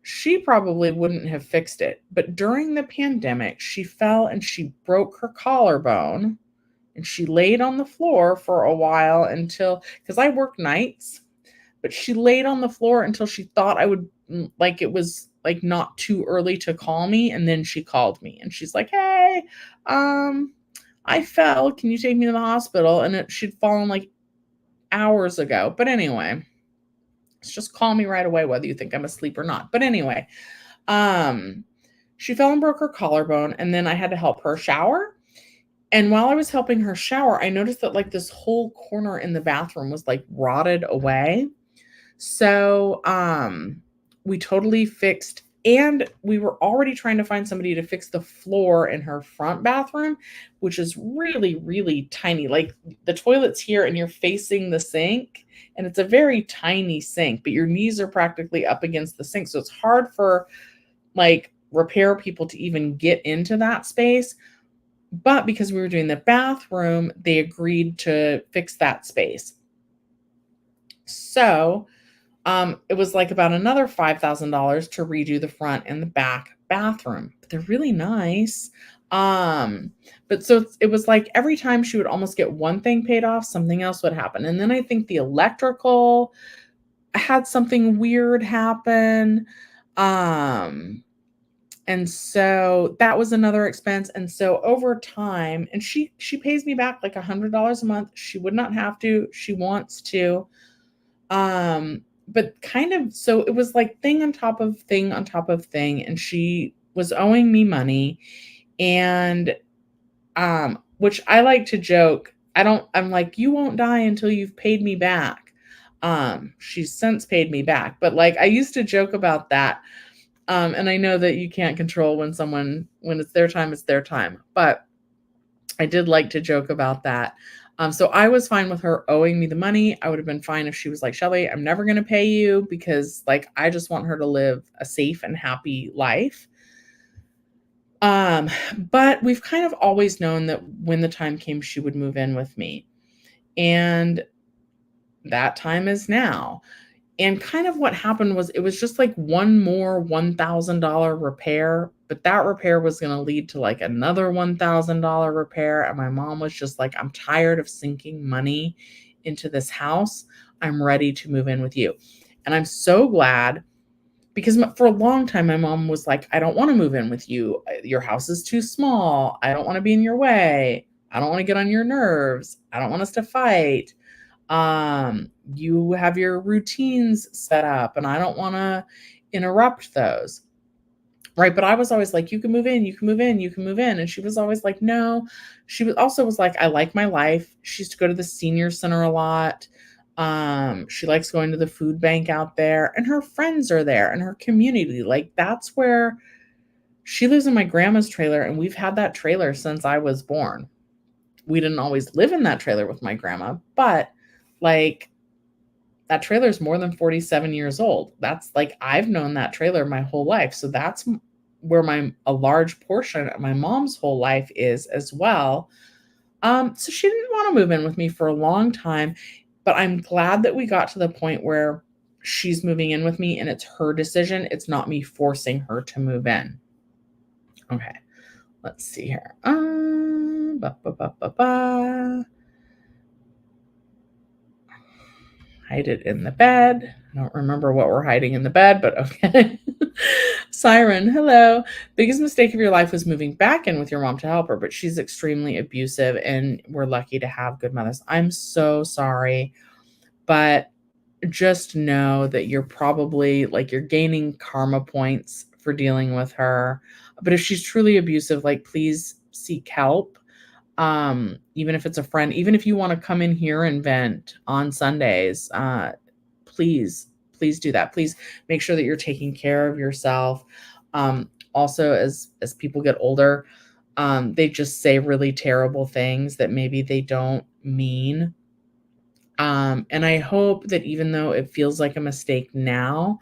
She probably wouldn't have fixed it, but during the pandemic, she fell and she broke her collarbone, and she laid on the floor for a while because I work nights, but she laid on the floor until she thought I would, like it was like not too early to call me. And then she called me and she's like, hey, I fell. Can you take me to the hospital? And she'd fallen like hours ago. But anyway, just call me right away, whether you think I'm asleep or not. But anyway, she fell and broke her collarbone, and then I had to help her shower. And while I was helping her shower, I noticed that like this whole corner in the bathroom was like rotted away. So, we totally fixed, and we were already trying to find somebody to fix the floor in her front bathroom, which is really, really tiny. Like the toilet's here and you're facing the sink, and it's a very tiny sink, but your knees are practically up against the sink. So it's hard for like repair people to even get into that space. But because we were doing the bathroom, they agreed to fix that space. So, it was like about another $5,000 to redo the front and the back bathroom. But they're really nice. But so it was like every time she would almost get one thing paid off, something else would happen. And then I think the electrical had something weird happen. And so that was another expense. And so over time, and she pays me back like $100 a month. She would not have to. She wants to. But kind of, so it was like thing on top of thing on top of thing. And she was owing me money, and which I like to joke, I'm like, "You won't die until you've paid me back." She's since paid me back, but, like, I used to joke about that, and I know that you can't control when it's their time, but I did like to joke about that. So I was fine with her owing me the money. I would have been fine if she was like, "Shelby, I'm never gonna pay you because, like, I just want her to live a safe and happy life." Um, but we've kind of always known that when the time came, she would move in with me. And that time is now. And kind of what happened was it was just like one more $1,000 repair, but that repair was going to lead to like another $1,000 repair. And my mom was just like, "I'm tired of sinking money into this house. I'm ready to move in with you." And I'm so glad because for a long time, my mom was like, "I don't want to move in with you. Your house is too small. I don't want to be in your way. I don't want to get on your nerves. I don't want us to fight. You have your routines set up and I don't want to interrupt those." Right. But I was always like, "You can move in, you can move in, you can move in." And she was always like, "No." She was like, "I like my life." She used to go to the senior center a lot. She likes going to the food bank out there, and her friends are there and her community. Like, that's where she lives, in my grandma's trailer, and we've had that trailer since I was born. We didn't always live in that trailer with my grandma, but like that trailer is more than 47 years old. That's like I've known that trailer my whole life. So that's where a large portion of my mom's whole life is as well. So she didn't want to move in with me for a long time, but I'm glad that we got to the point where she's moving in with me and it's her decision. It's not me forcing her to move in. Okay, let's see here. Ba, ba, ba, ba, ba. Hide it in the bed. I don't remember what we're hiding in the bed, but okay. Siren, hello. Biggest mistake of your life was moving back in with your mom to help her, but she's extremely abusive and we're lucky to have good mothers. I'm so sorry, but just know that you're probably like you're gaining karma points for dealing with her. But if she's truly abusive, like please seek help. Even if it's a friend, even if you want to come in here and vent on Sundays, please do that. Please make sure that you're taking care of yourself. Also, as people get older, they just say really terrible things that maybe they don't mean. And I hope that even though it feels like a mistake now,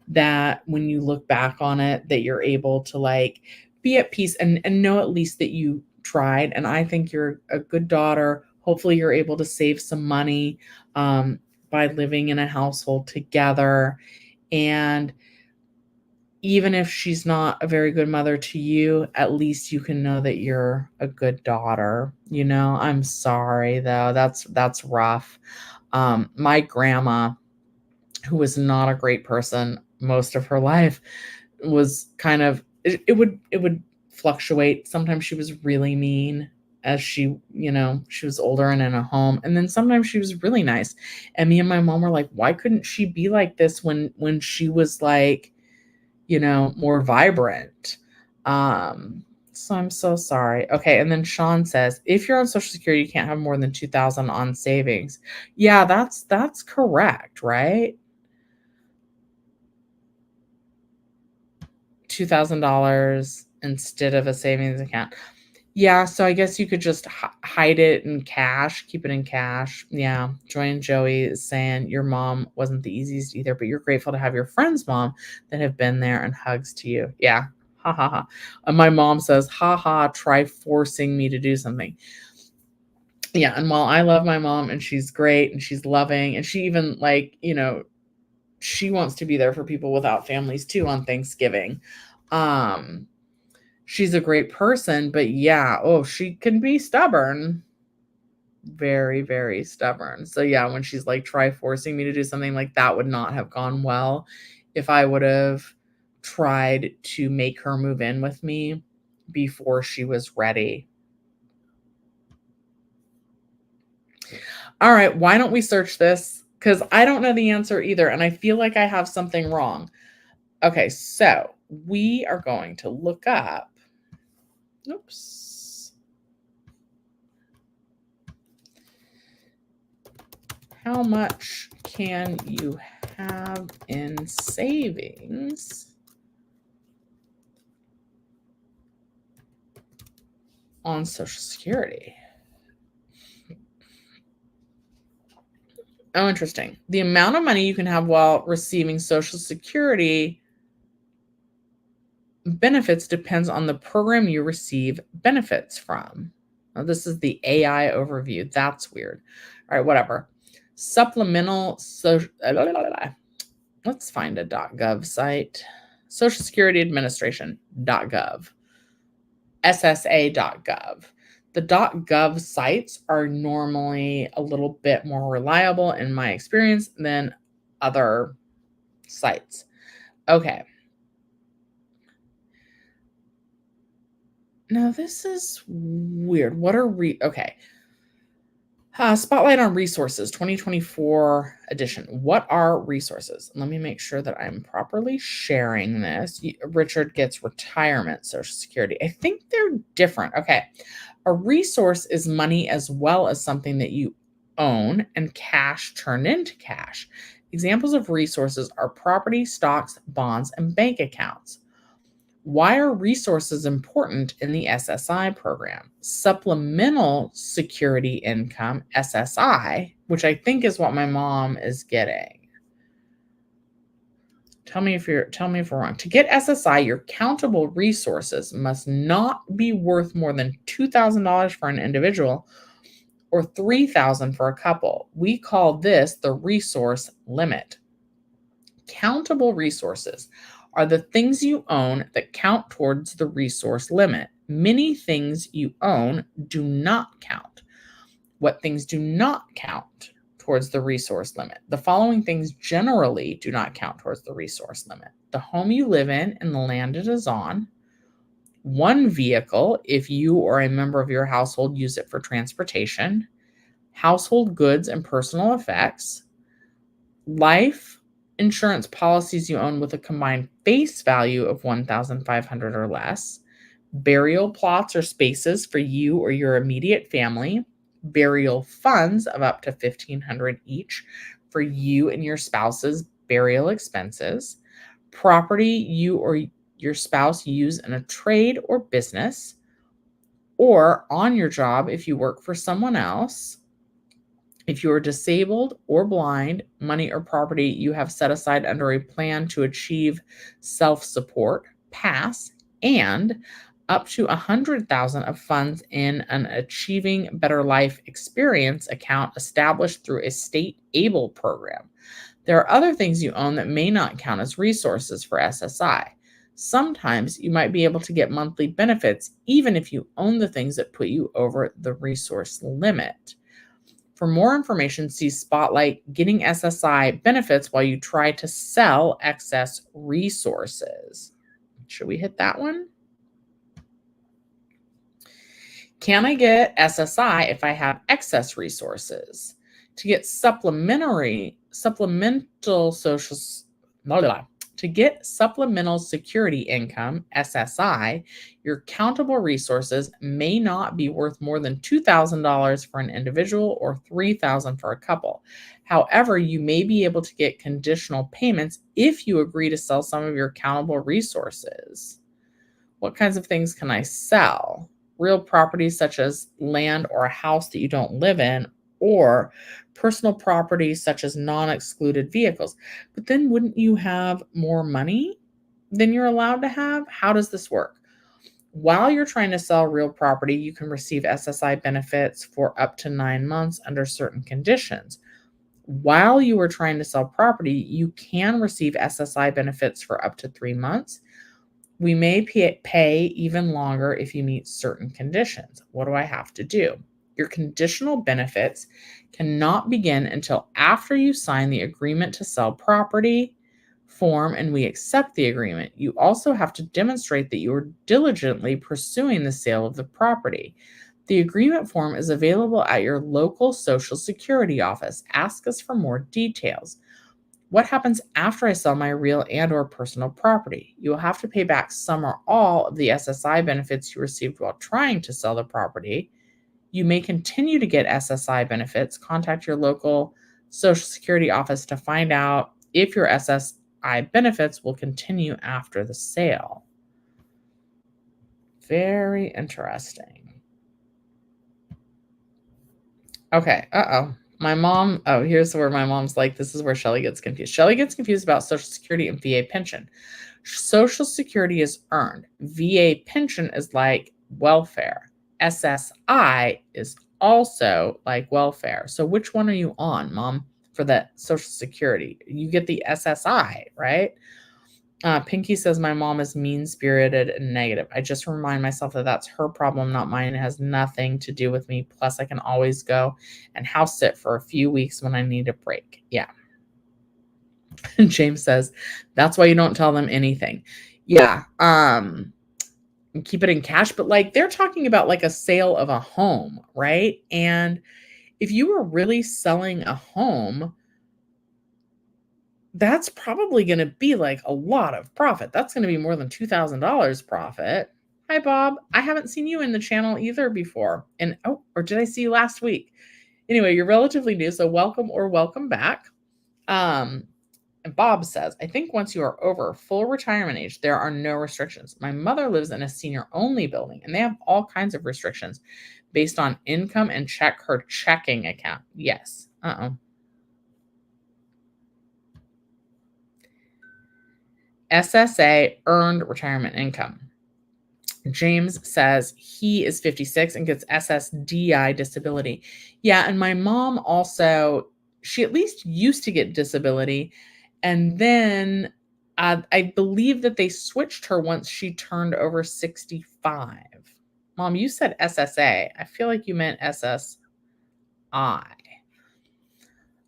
that when you look back on it, that you're able to like be at peace and know at least that you tried. And I think you're a good daughter. Hopefully you're able to save some money by living in a household together. And even if she's not a very good mother to you, at least you can know that you're a good daughter. I'm sorry though. That's rough. My grandma, who was not a great person most of her life, was kind of it would fluctuate. Sometimes she was really mean as she was older and in a home, and then sometimes she was really nice. And me and my mom were like, why couldn't she be like this when she was like, more vibrant? So I'm so sorry. Okay, and then Sean says, if you're on Social Security, you can't have more than 2,000 on savings. Yeah, that's correct, right? $2,000 instead of a savings account. Yeah, so I guess you could just hide it in cash, keep it in cash. Yeah, Joy and Joey is saying your mom wasn't the easiest either, but you're grateful to have your friend's mom that have been there, and hugs to you. Yeah, ha ha ha. And my mom says, ha ha, try forcing me to do something. Yeah, and while I love my mom and she's great and she's loving and she even she wants to be there for people without families too on Thanksgiving. Um, she's a great person, but yeah, she can be stubborn. Very, very stubborn. So yeah, when she's like, try forcing me to do something, like that would not have gone well if I would have tried to make her move in with me before she was ready. All right, why don't we search this? Because I don't know the answer either, and I feel like I have something wrong. Okay, so we are going to look up, oops, how much can you have in savings on Social Security? Oh, interesting. The amount of money you can have while receiving Social Security benefits depends on the program you receive benefits from. Now, this is the AI overview. That's weird. All right, whatever. Supplemental social. Let's find a .gov site. Social Security Administration.gov. SSA.gov. The .gov sites are normally a little bit more reliable in my experience than other sites. Okay. Now this is weird. What are okay. Spotlight on Resources 2024 edition. What are resources? Let me make sure that I'm properly sharing this. Richard gets retirement Social Security. I think they're different. Okay. A resource is money as well as something that you own and cash turned into cash. Examples of resources are property, stocks, bonds, and bank accounts. Why are resources important in the SSI program? Supplemental security income, SSI, which I think is what my mom is getting. Tell me if we're wrong. To get SSI, your countable resources must not be worth more than $2,000 for an individual or $3,000 for a couple. We call this the resource limit. Countable resources are the things you own that count towards the resource limit. Many things you own do not count. What things do not count towards the resource limit? The following things generally do not count towards the resource limit: the home you live in and the land it is on, one vehicle if you or a member of your household use it for transportation, household goods and personal effects, life insurance policies you own with a combined face value of $1,500 or less, burial plots or spaces for you or your immediate family, burial funds of up to $1,500 each for you and your spouse's burial expenses, property you or your spouse use in a trade or business, or on your job if you work for someone else. If you are disabled or blind, money or property you have set aside under a plan to achieve self-support, PASS, and up to $100,000 of funds in an Achieving Better Life Experience account established through a state ABLE program. There are other things you own that may not count as resources for SSI. Sometimes you might be able to get monthly benefits even if you own the things that put you over the resource limit. For more information, see Spotlight Getting SSI Benefits While You Try to Sell Excess Resources. Should we hit that one? Can I get SSI if I have excess resources? To get supplemental security income, SSI, your countable resources may not be worth more than $2,000 for an individual or $3,000 for a couple. However, you may be able to get conditional payments if you agree to sell some of your countable resources. What kinds of things can I sell? Real property such as land or a house that you don't live in, or personal property such as non-excluded vehicles. But then wouldn't you have more money than you're allowed to have? How does this work? While you're trying to sell real property, you can receive SSI benefits for up to 9 months under certain conditions. While you are trying to sell property, you can receive SSI benefits for up to 3 months. We may pay even longer if you meet certain conditions. What do I have to do? Your conditional benefits cannot begin until after you sign the agreement to sell property form and we accept the agreement. You also have to demonstrate that you are diligently pursuing the sale of the property. The agreement form is available at your local Social Security office. Ask us for more details. What happens after I sell my real and or personal property? You will have to pay back some or all of the SSI benefits you received while trying to sell the property. You may continue to get SSI benefits. Contact your local Social Security office to find out if your SSI benefits will continue after the sale. Very interesting. Okay. My mom, here's where my mom's like, this is where Shelly gets confused. Shelly gets confused about Social Security and VA pension. Social Security is earned. VA pension is like welfare. SSI is also like welfare. So which one are you on, Mom, for that Social Security? You get the SSI, right? Pinky says my mom is mean-spirited and negative. I just remind myself that that's her problem, not mine. It has nothing to do with me. Plus, I can always go and house sit for a few weeks when I need a break. Yeah. And James says, that's why you don't tell them anything. Yeah. Keep it in cash. But like they're talking about like a sale of a home, right? And if you were really selling a home, that's probably going to be like a lot of profit. That's going to be more than $2,000 profit. Hi, Bob. I haven't seen you in the channel either before. And or did I see you last week? Anyway, you're relatively new, so welcome or welcome back. And Bob says, I think once you are over full retirement age, there are no restrictions. My mother lives in a senior-only building, and they have all kinds of restrictions based on income and check her checking account. Yes. SSA, earned retirement income. James says he is 56 and gets SSDI disability. Yeah, and my mom also, she at least used to get disability. And then I believe that they switched her once she turned over 65. Mom, you said SSA. I feel like you meant SSI.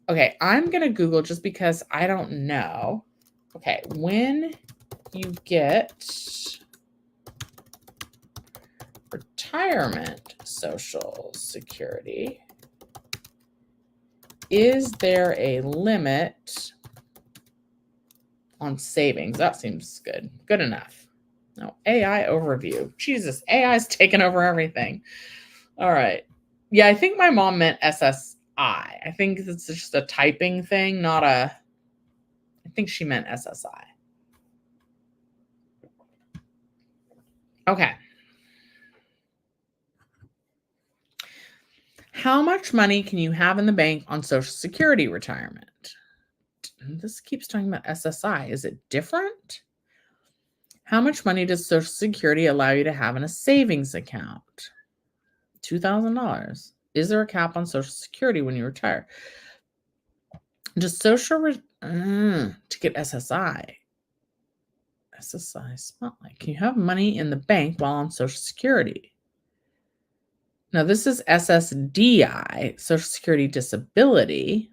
Okay, I'm going to Google just because I don't know. Okay, when you get retirement Social Security, is there a limit on savings? That seems good. Good enough. No, AI overview. Jesus, AI's taken over everything. All right. Yeah, I think my mom meant SSI. I think it's just a typing thing, not a, I think she meant SSI. Okay. How much money can you have in the bank on Social Security retirement? This keeps talking about SSI. Is it different? How much money does Social Security allow you to have in a savings account? $2,000. Is there a cap on Social Security when you retire? Does to get SSI? SSI Spotlight. Can you have money in the bank while on Social Security? Now, this is SSDI, Social Security Disability.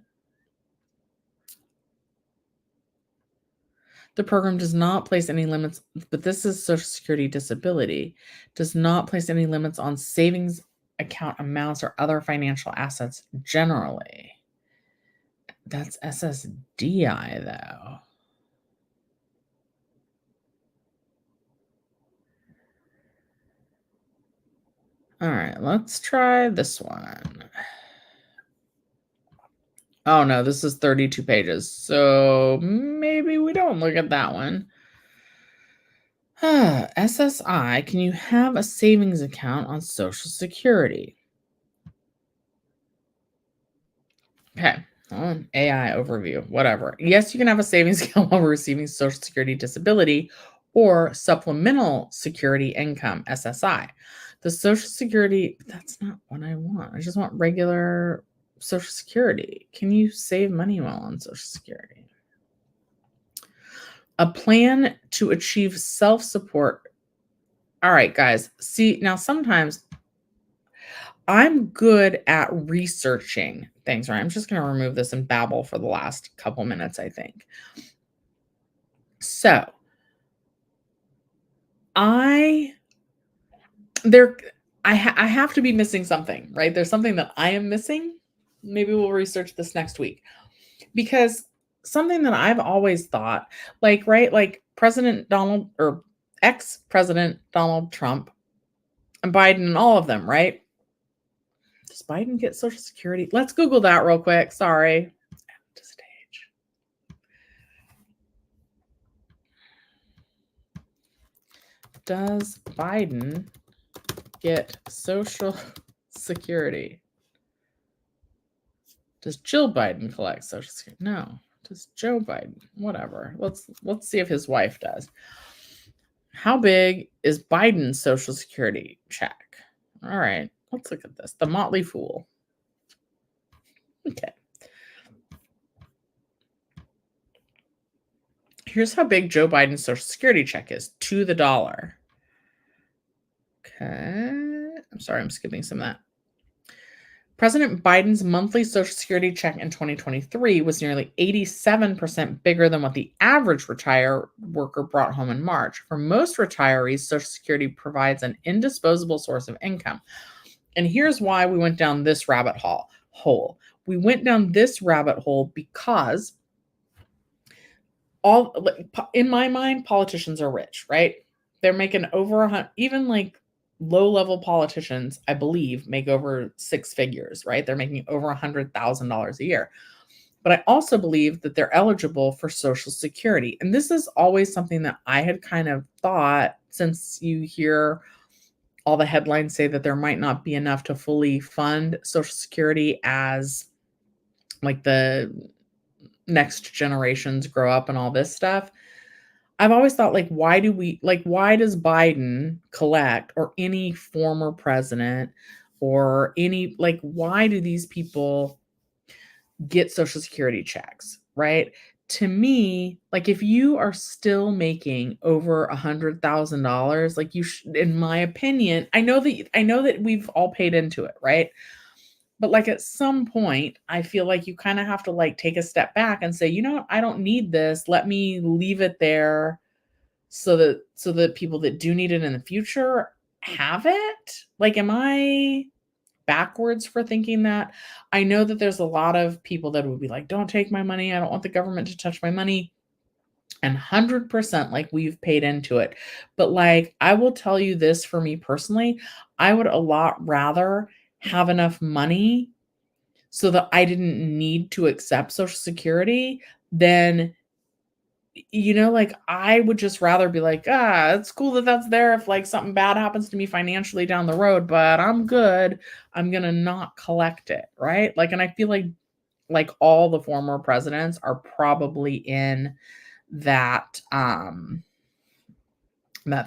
The program does not place any limits, but this is Social Security Disability, does not place any limits on savings account amounts or other financial assets generally. That's SSDI, though. All right, let's try this one. Oh, no, this is 32 pages. So maybe we don't look at that one. SSI, can you have a savings account on Social Security? Okay. AI overview, whatever. Yes, you can have a savings account while receiving Social Security Disability or Supplemental Security Income, SSI. The Social Security, that's not what I want. I just want regular Social Security. Can you save money while on Social Security? A plan to achieve self-support. All right, guys. See, now sometimes I'm good at researching things, right? I'm just going to remove this and babble for the last couple minutes, I think. So, I have to be missing something, right? There's something that I am missing. Maybe we'll research this next week. Because something that I've always thought, like, right, like President Donald or ex-President Donald Trump and Biden and all of them, right? Does Biden get Social Security? Let's Google that real quick. Sorry. To stage. Does Biden get Social Security? Does Jill Biden collect Social Security? No. Does Joe Biden? Whatever. Let's see if his wife does. How big is Biden's Social Security check? All right. Let's look at this. The Motley Fool. Okay. Here's how big Joe Biden's Social Security check is to the dollar. Okay. I'm sorry, I'm skipping some of that. President Biden's monthly Social Security check in 2023 was nearly 87% bigger than what the average retired worker brought home in March. For most retirees, Social Security provides an indisposable source of income. And here's why we went down this rabbit hole. We went down this rabbit hole because in my mind, politicians are rich, right? They're making over even like low-level politicians, I believe, make over six figures, right? They're making over $100,000 a year. But I also believe that they're eligible for Social Security. And this is always something that I had kind of thought, since you hear all the headlines say that there might not be enough to fully fund Social Security as like the next generations grow up and all this stuff. I've always thought, like, why does Biden collect, or any former president, or any, like, why do these people get Social Security checks, right? To me, like, if you are still making over $100,000, like, in my opinion, I know that we've all paid into it, right? But like at some point, I feel like you kind of have to like take a step back and say, you know what, I don't need this. Let me leave it there so that people that do need it in the future have it. Like, am I backwards for thinking that? I know that there's a lot of people that would be like, don't take my money. I don't want the government to touch my money. And 100% like we've paid into it. But like, I will tell you this, for me personally, I would a lot rather have enough money so that I didn't need to accept Social Security than, like, I would just rather be like, it's cool that that's there if like something bad happens to me financially down the road, but I'm good. I'm going to not collect it. Right. Like, and I feel like all the former presidents are probably in that, that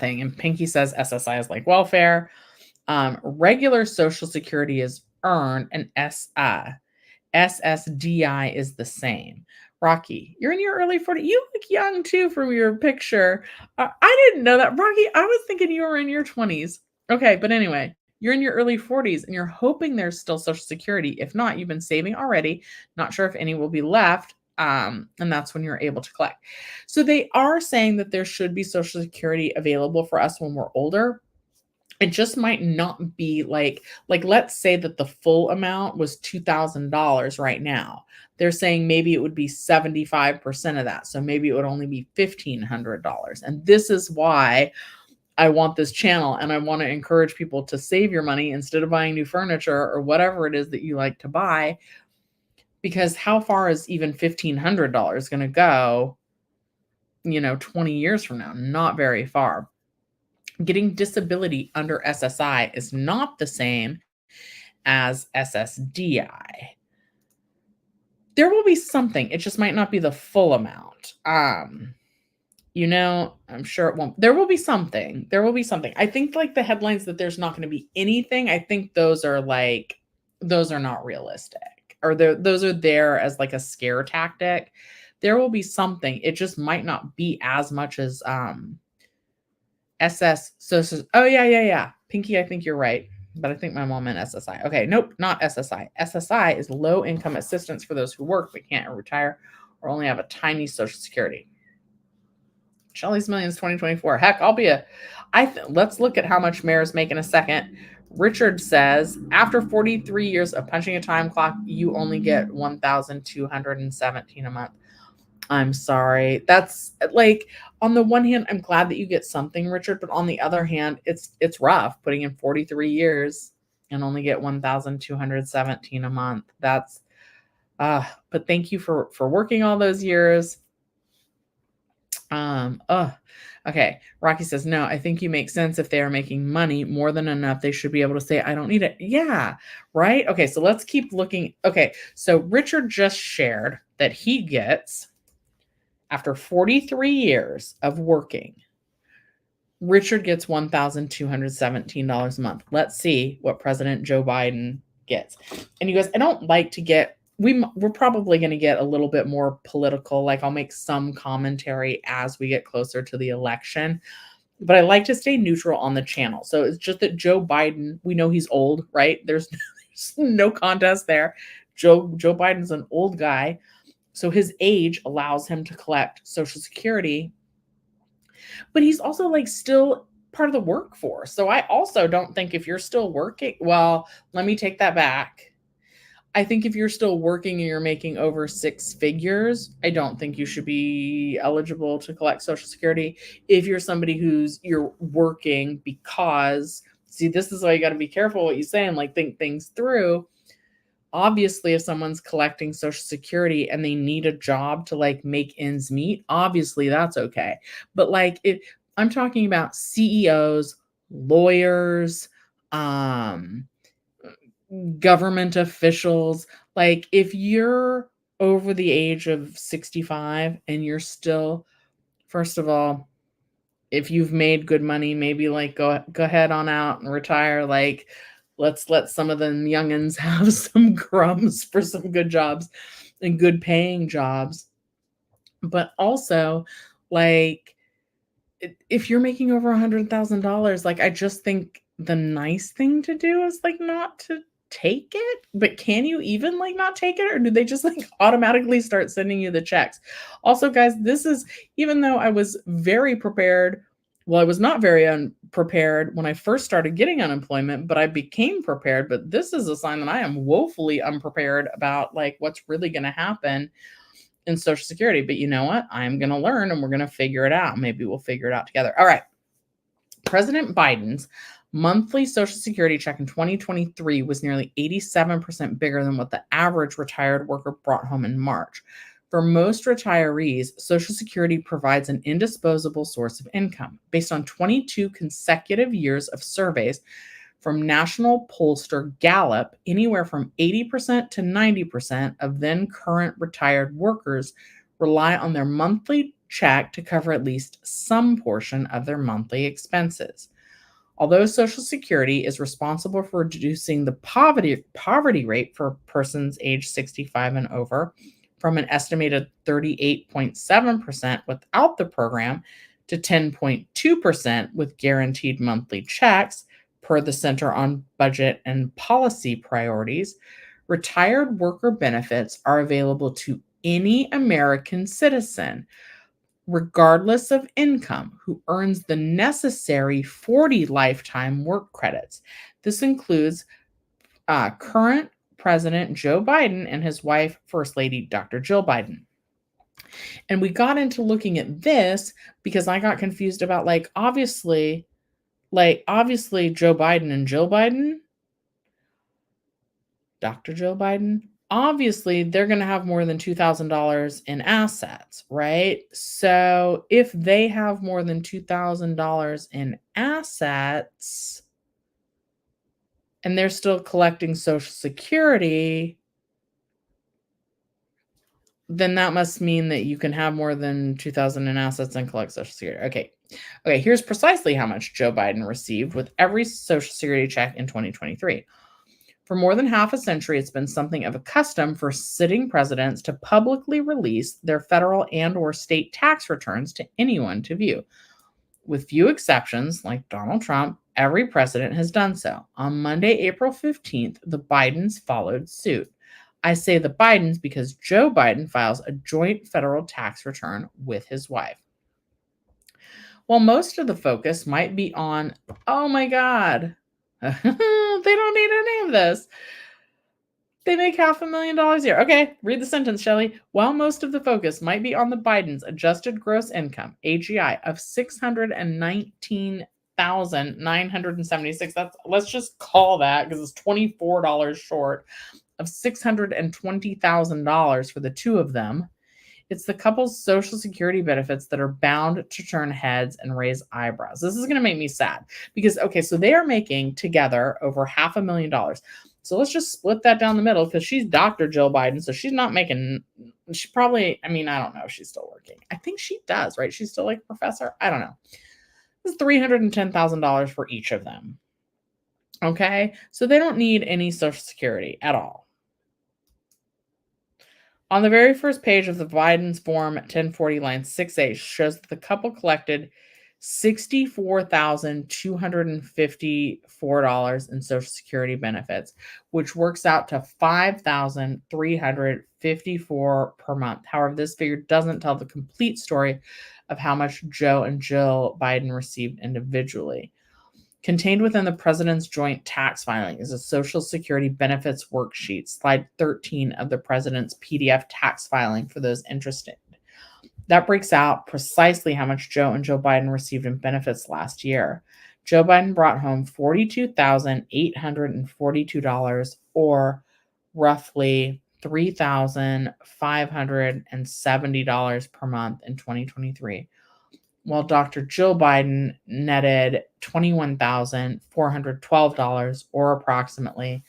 thing. And Pinky says SSI is like welfare. Regular Social Security is earned, and SSDI is the same. Rocky, you're in your early 40s. You look young too from your picture. I didn't know that. Rocky, I was thinking you were in your 20s. Okay, but anyway, you're in your early 40s and you're hoping there's still Social Security. If not, you've been saving already. Not sure if any will be left. And that's when you're able to collect. So they are saying that there should be Social Security available for us when we're older. It just might not be like let's say that the full amount was $2,000 right now. They're saying maybe it would be 75% of that. So maybe it would only be $1,500. And this is why I want this channel, and I want to encourage people to save your money instead of buying new furniture or whatever it is that you like to buy. Because how far is even $1,500 going to go, 20 years from now? Not very far. Getting disability under SSI is not the same as SSDI. There will be something. It just might not be the full amount. I'm sure it won't. There will be something. I think like the headlines that there's not going to be anything, I think those are not realistic. Or those are there as like a scare tactic. There will be something. It just might not be as much as oh yeah. Pinky, I think you're right. But I think my mom meant SSI. Okay, nope, not SSI. SSI is low income assistance for those who work but can't retire or only have a tiny Social Security. Shelly's Millions 2024. Heck, let's look at how much Mayor's make in a second. Richard says, after 43 years of punching a time clock, you only get $1,217 a month. I'm sorry. That's like on the one hand, I'm glad that you get something, Richard, but on the other hand, it's rough putting in 43 years and only get 1,217 a month. That's but thank you for working all those years. Oh, okay. Rocky says, no, I think you make sense. If they are making money more than enough, they should be able to say, I don't need it. Yeah, right. Okay, so let's keep looking. Okay, so Richard just shared that he gets, after 43 years of working, Richard gets $1,217 a month. Let's see what President Joe Biden gets. And you guys, I don't like to get, we're probably going to get a little bit more political. Like I'll make some commentary as we get closer to the election, but I like to stay neutral on the channel. So it's just that Joe Biden, we know he's old, right? There's no contest there. Joe Biden's an old guy. So his age allows him to collect Social Security, but he's also like still part of the workforce. So I also don't think if you're still working, well, let me take that back. I think if you're still working and you're making over six figures, I don't think you should be eligible to collect Social Security. If you're somebody you're working because, see, this is why you got to be careful what you say and like think things through. Obviously, if someone's collecting Social Security and they need a job to like make ends meet, obviously that's okay. But like if I'm talking about CEOs, lawyers, um, government officials, like if you're over the age of 65 and you're still, first of all, if you've made good money, maybe like go ahead on out and retire. Like let's let some of them youngins have some crumbs for some good jobs and good paying jobs. But also, like if you're making over $100,000, like I just think the nice thing to do is like not to take it. But can you even like not take it, or do they just like automatically start sending you the checks? Also, guys, this is, even though I was very prepared, well, I was not very unprepared when I first started getting unemployment, but I became prepared. But this is a sign that I am woefully unprepared about like what's really going to happen in Social Security. But you know what? I'm going to learn and we're going to figure it out. Maybe we'll figure it out together. All right. President Biden's monthly Social Security check in 2023 was nearly 87% bigger than what the average retired worker brought home in March. For most retirees, Social Security provides an indisposable source of income. Based on 22 consecutive years of surveys from national pollster Gallup, anywhere from 80% to 90% of then current retired workers rely on their monthly check to cover at least some portion of their monthly expenses. Although Social Security is responsible for reducing the poverty rate for persons age 65 and over from an estimated 38.7% without the program to 10.2% with guaranteed monthly checks, per the Center on Budget and Policy Priorities, retired worker benefits are available to any American citizen, regardless of income, who earns the necessary 40 lifetime work credits. This includes current President Joe Biden and his wife, First Lady Dr. Jill Biden. And we got into looking at this because I got confused about obviously Joe Biden and Jill Biden, Dr. Jill Biden, obviously they're going to have more than $2,000 in assets, right? So if they have more than $2,000 in assets and they're still collecting Social Security, then that must mean that you can have more than 2,000 in assets and collect Social Security. Okay, here's precisely how much Joe Biden received with every Social Security check in 2023. For more than half a century, it's been something of a custom for sitting presidents to publicly release their federal and or state tax returns to anyone to view. With few exceptions, like Donald Trump, every president has done so. On Monday, April 15th, the Bidens followed suit. I say the Bidens because Joe Biden files a joint federal tax return with his wife. While most of the focus might be on, oh my God, they don't need any of this. They make $500,000 a year. Okay, read the sentence, Shelley. While most of the focus might be on the Bidens' adjusted gross income, AGI, of 619,976. Let's just call that, because it's $24 short of $620,000 for the two of them. It's the couple's Social Security benefits that are bound to turn heads and raise eyebrows. This is going to make me sad because, okay, so they are making together over $500,000. So let's just split that down the middle, because she's Dr. Jill Biden. So she's not making, she probably, I mean, I don't know if she's still working. I think she does, right? She's still like a professor. I don't know. It's $310,000 for each of them. Okay. So they don't need any Social Security at all. On the very first page of the Biden's Form 1040, line 6A, shows that the couple collected $64,254 in Social Security benefits, which works out to $5,354 per month. However, this figure doesn't tell the complete story of how much Joe and Jill Biden received individually. Contained within the president's joint tax filing is a Social Security benefits worksheet, slide 13 of the president's PDF tax filing for those interested. That breaks out precisely how much Joe and Joe Biden received in benefits last year. Joe Biden brought home $42,842, or roughly $3,570 per month in 2023. While Dr. Jill Biden netted $21,412, or approximately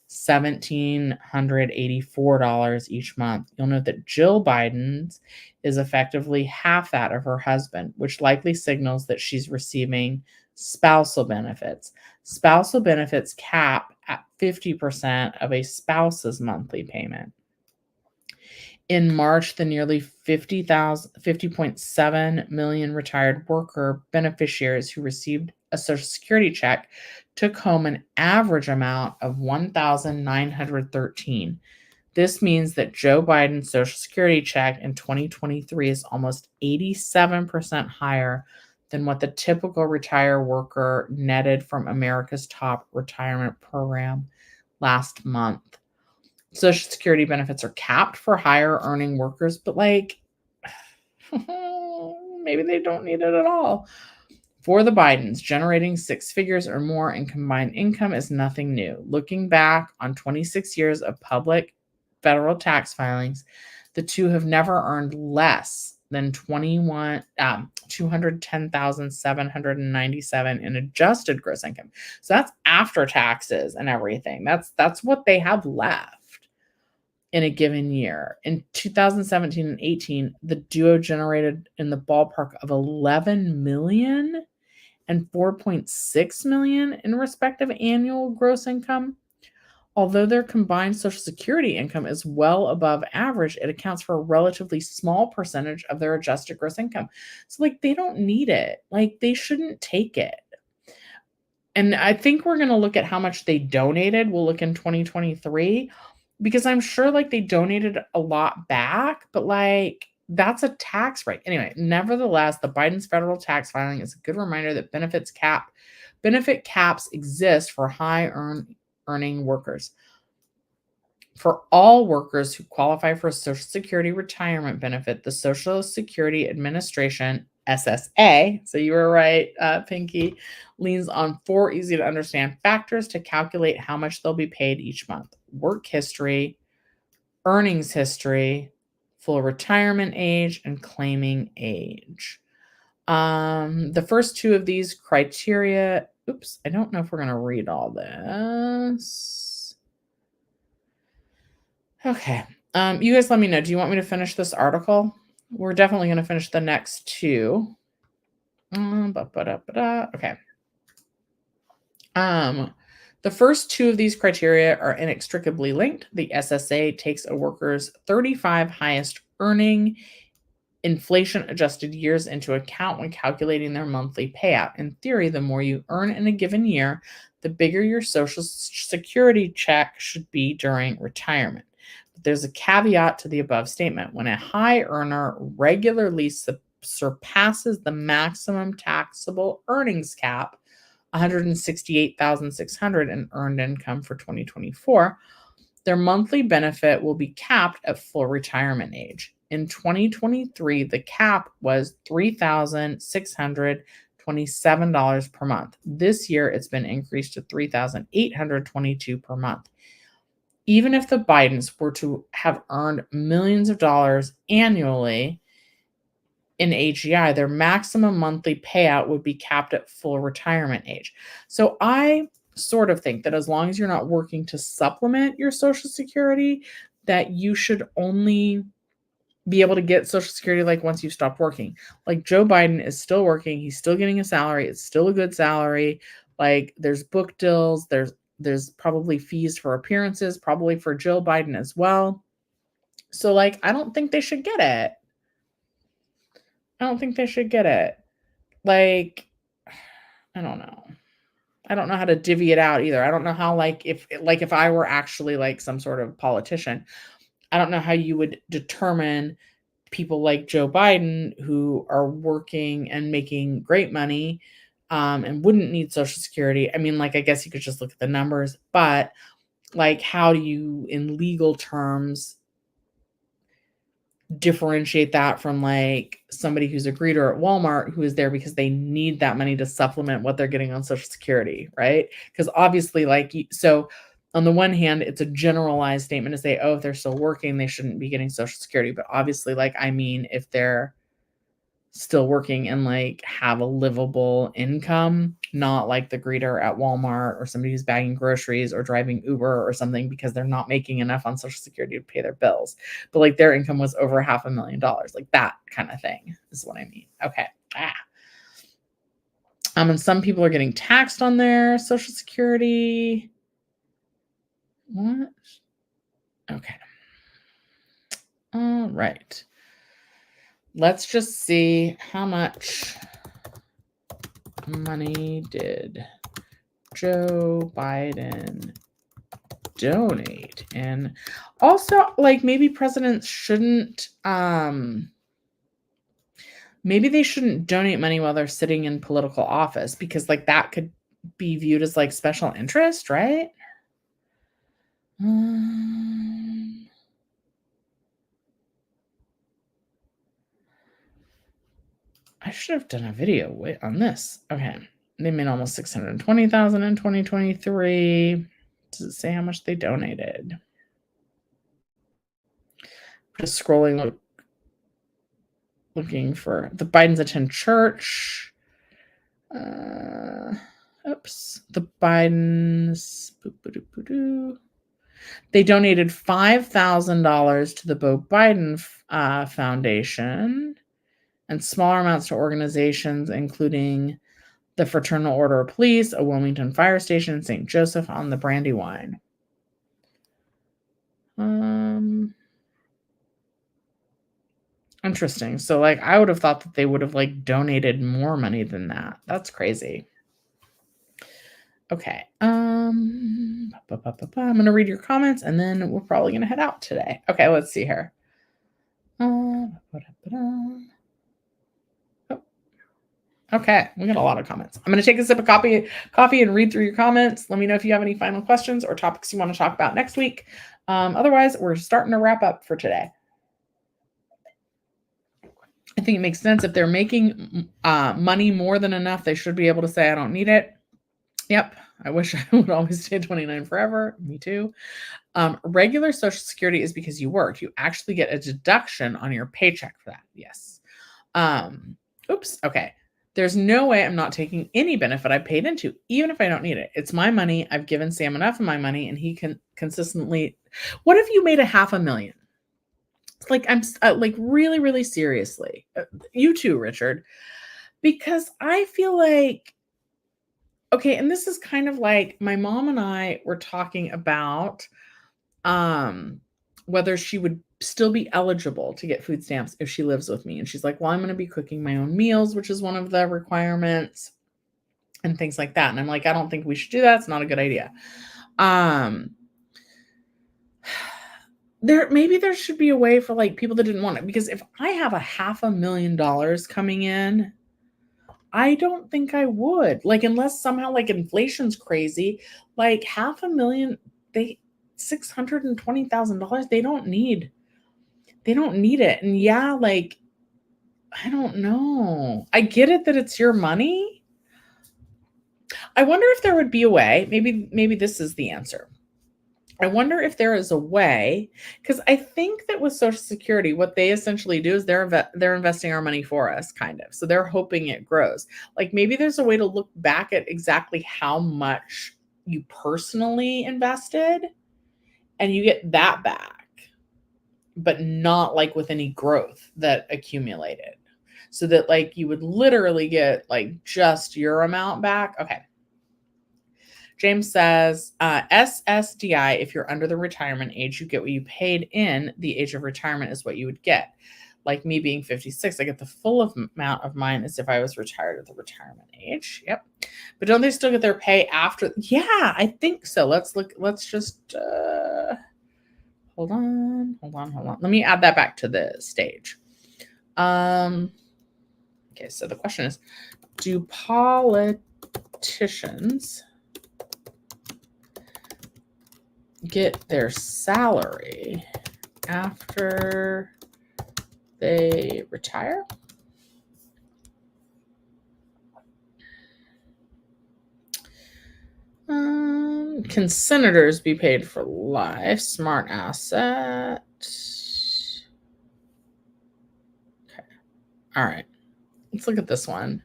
$1,784 each month. You'll note that Jill Biden's is effectively half that of her husband, which likely signals that she's receiving spousal benefits. Spousal benefits cap at 50% of a spouse's monthly payment. In March, the nearly 50.7 million retired worker beneficiaries who received a Social Security check took home an average amount of $1,913. This means that Joe Biden's Social Security check in 2023 is almost 87% higher than what the typical retired worker netted from America's top retirement program last month. Social Security benefits are capped for higher earning workers, but maybe they don't need it at all. For the Bidens, generating six figures or more in combined income is nothing new. Looking back on 26 years of public federal tax filings, the two have never earned less than $210,797 in adjusted gross income. So that's after taxes and everything. That's what they have left in a given year. In 2017 and 18, the duo generated in the ballpark of 11 million and 4.6 million in respective annual gross income. Although their combined Social Security income is well above average, it accounts for a relatively small percentage of their adjusted gross income. So they don't need it. They shouldn't take it. And I think we're going to look at how much they donated. We'll look in 2023. Because I'm sure they donated a lot back, but that's a tax rate. Anyway, nevertheless, the Biden's federal tax filing is a good reminder that benefit caps exist for high earning workers. For all workers who qualify for a Social Security retirement benefit, the Social Security Administration, SSA, so you were right, Pinky, leans on four easy to understand factors to calculate how much they'll be paid each month: work history, earnings history, full retirement age, and claiming age. The first two of these criteria, I don't know if we're going to read all this. Okay. You guys let me know. Do you want me to finish this article? We're definitely going to finish the next two. Okay. The first two of these criteria are inextricably linked. The SSA takes a worker's 35 highest earning inflation-adjusted years into account when calculating their monthly payout. In theory, the more you earn in a given year, the bigger your Social Security check should be during retirement. But there's a caveat to the above statement. When a high earner regularly surpasses the maximum taxable earnings cap, $168,600 in earned income for 2024, Their monthly benefit will be capped at full retirement age. In 2023, the cap was $3,627 per month. This year, it's been increased to $3,822 per month. Even if the Bidens were to have earned millions of dollars annually in AGI, their maximum monthly payout would be capped at full retirement age. So I sort of think that as long as you're not working to supplement your Social Security, that you should only be able to get Social Security like once you stop working. Like Joe Biden is still working, he's still getting a salary, it's still a good salary. Like there's book deals, there's probably fees for appearances, probably for Joe Biden as well. So like I don't think they should get it. I don't think they should get it. Like I don't know. I don't know how to divvy it out either. I don't know how if I were actually like some sort of politician, I don't know how you would determine people like Joe Biden who are working and making great money and wouldn't need Social Security. I mean, like I guess you could just look at the numbers, but like how do you in legal terms differentiate that from like somebody who's a greeter at Walmart who is there because they need that money to supplement what they're getting on Social Security, right? Because obviously, so on the one hand, it's a generalized statement to say, oh, if they're still working, they shouldn't be getting Social Security. But obviously, if they're still working and like have a livable income, not like the greeter at Walmart or somebody who's bagging groceries or driving Uber or something because they're not making enough on Social Security to pay their bills. But like their income was over $500,000, like that kind of thing is what I mean. Okay. And some people are getting taxed on their Social Security. What? Okay. All right. Let's just see how much money did Joe Biden donate. And also, like, maybe presidents shouldn't maybe they shouldn't donate money while they're sitting in political office, because like that could be viewed as like special interest, right? I should have done a video on this. Okay. They made almost $620,000 in 2023. Does it say how much they donated? Just scrolling, looking for the Bidens attend church. Oops. The Bidens. They donated $5,000 to the Beau Biden Foundation and smaller amounts to organizations, including the Fraternal Order of Police, a Wilmington fire station, St. Joseph on the Brandywine. Interesting. So, like, I would have thought that they would have, like, donated more money than that. That's crazy. Okay. I'm going to read your comments, and then we're probably going to head out today. Okay, let's see here. Okay, we got a lot of comments. I'm going to take a sip of coffee and read through your comments. Let me know if you have any final questions or topics you want to talk about next week. Otherwise, we're starting to wrap up for today. I think it makes sense. If they're making money more than enough, they should be able to say, I don't need it. Yep. I wish I would always stay at 29 forever. Me too. Regular Social Security is because you worked. You actually get a deduction on your paycheck for that. Yes. Oops. Okay. There's no way I'm not taking any benefit I paid into, even if I don't need it. It's my money. I've given Sam enough of my money, and he can consistently. What if you made $500,000? Like, I'm like really, really seriously. You too, Richard. Because I feel like, okay, and this is kind of like my mom and I were talking about whether she would still be eligible to get food stamps if she lives with me. And she's like, well, I'm going to be cooking my own meals, which is one of the requirements, and things like that. And I'm like, I don't think we should do that. It's not a good idea. Maybe there should be a way for like people that didn't want it, because if I have $500,000 coming in, I don't think I would, like, unless somehow like inflation's crazy, like $500,000, $620,000. They don't need it. And yeah, like, I don't know. I get it that it's your money. I wonder if there would be a way, maybe this is the answer. I wonder if there is a way, because I think that with Social Security, what they essentially do is they're investing our money for us, kind of. So they're hoping it grows. Like maybe there's a way to look back at exactly how much you personally invested, and you get that back, but not like with any growth that accumulated. So that like you would literally get like just your amount back. Okay. James says, SSDI, if you're under the retirement age, you get what you paid in. The age of retirement is what you would get. Like me being 56, I get the full amount of mine as if I was retired at the retirement age. Yep. But don't they still get their pay after? Yeah, I think so. Let's just hold on. Let me add that back to the stage. Okay, so the question is, do politicians get their salary after they retire? Can senators be paid for life? Smart asset. Okay. All right. Let's look at this one.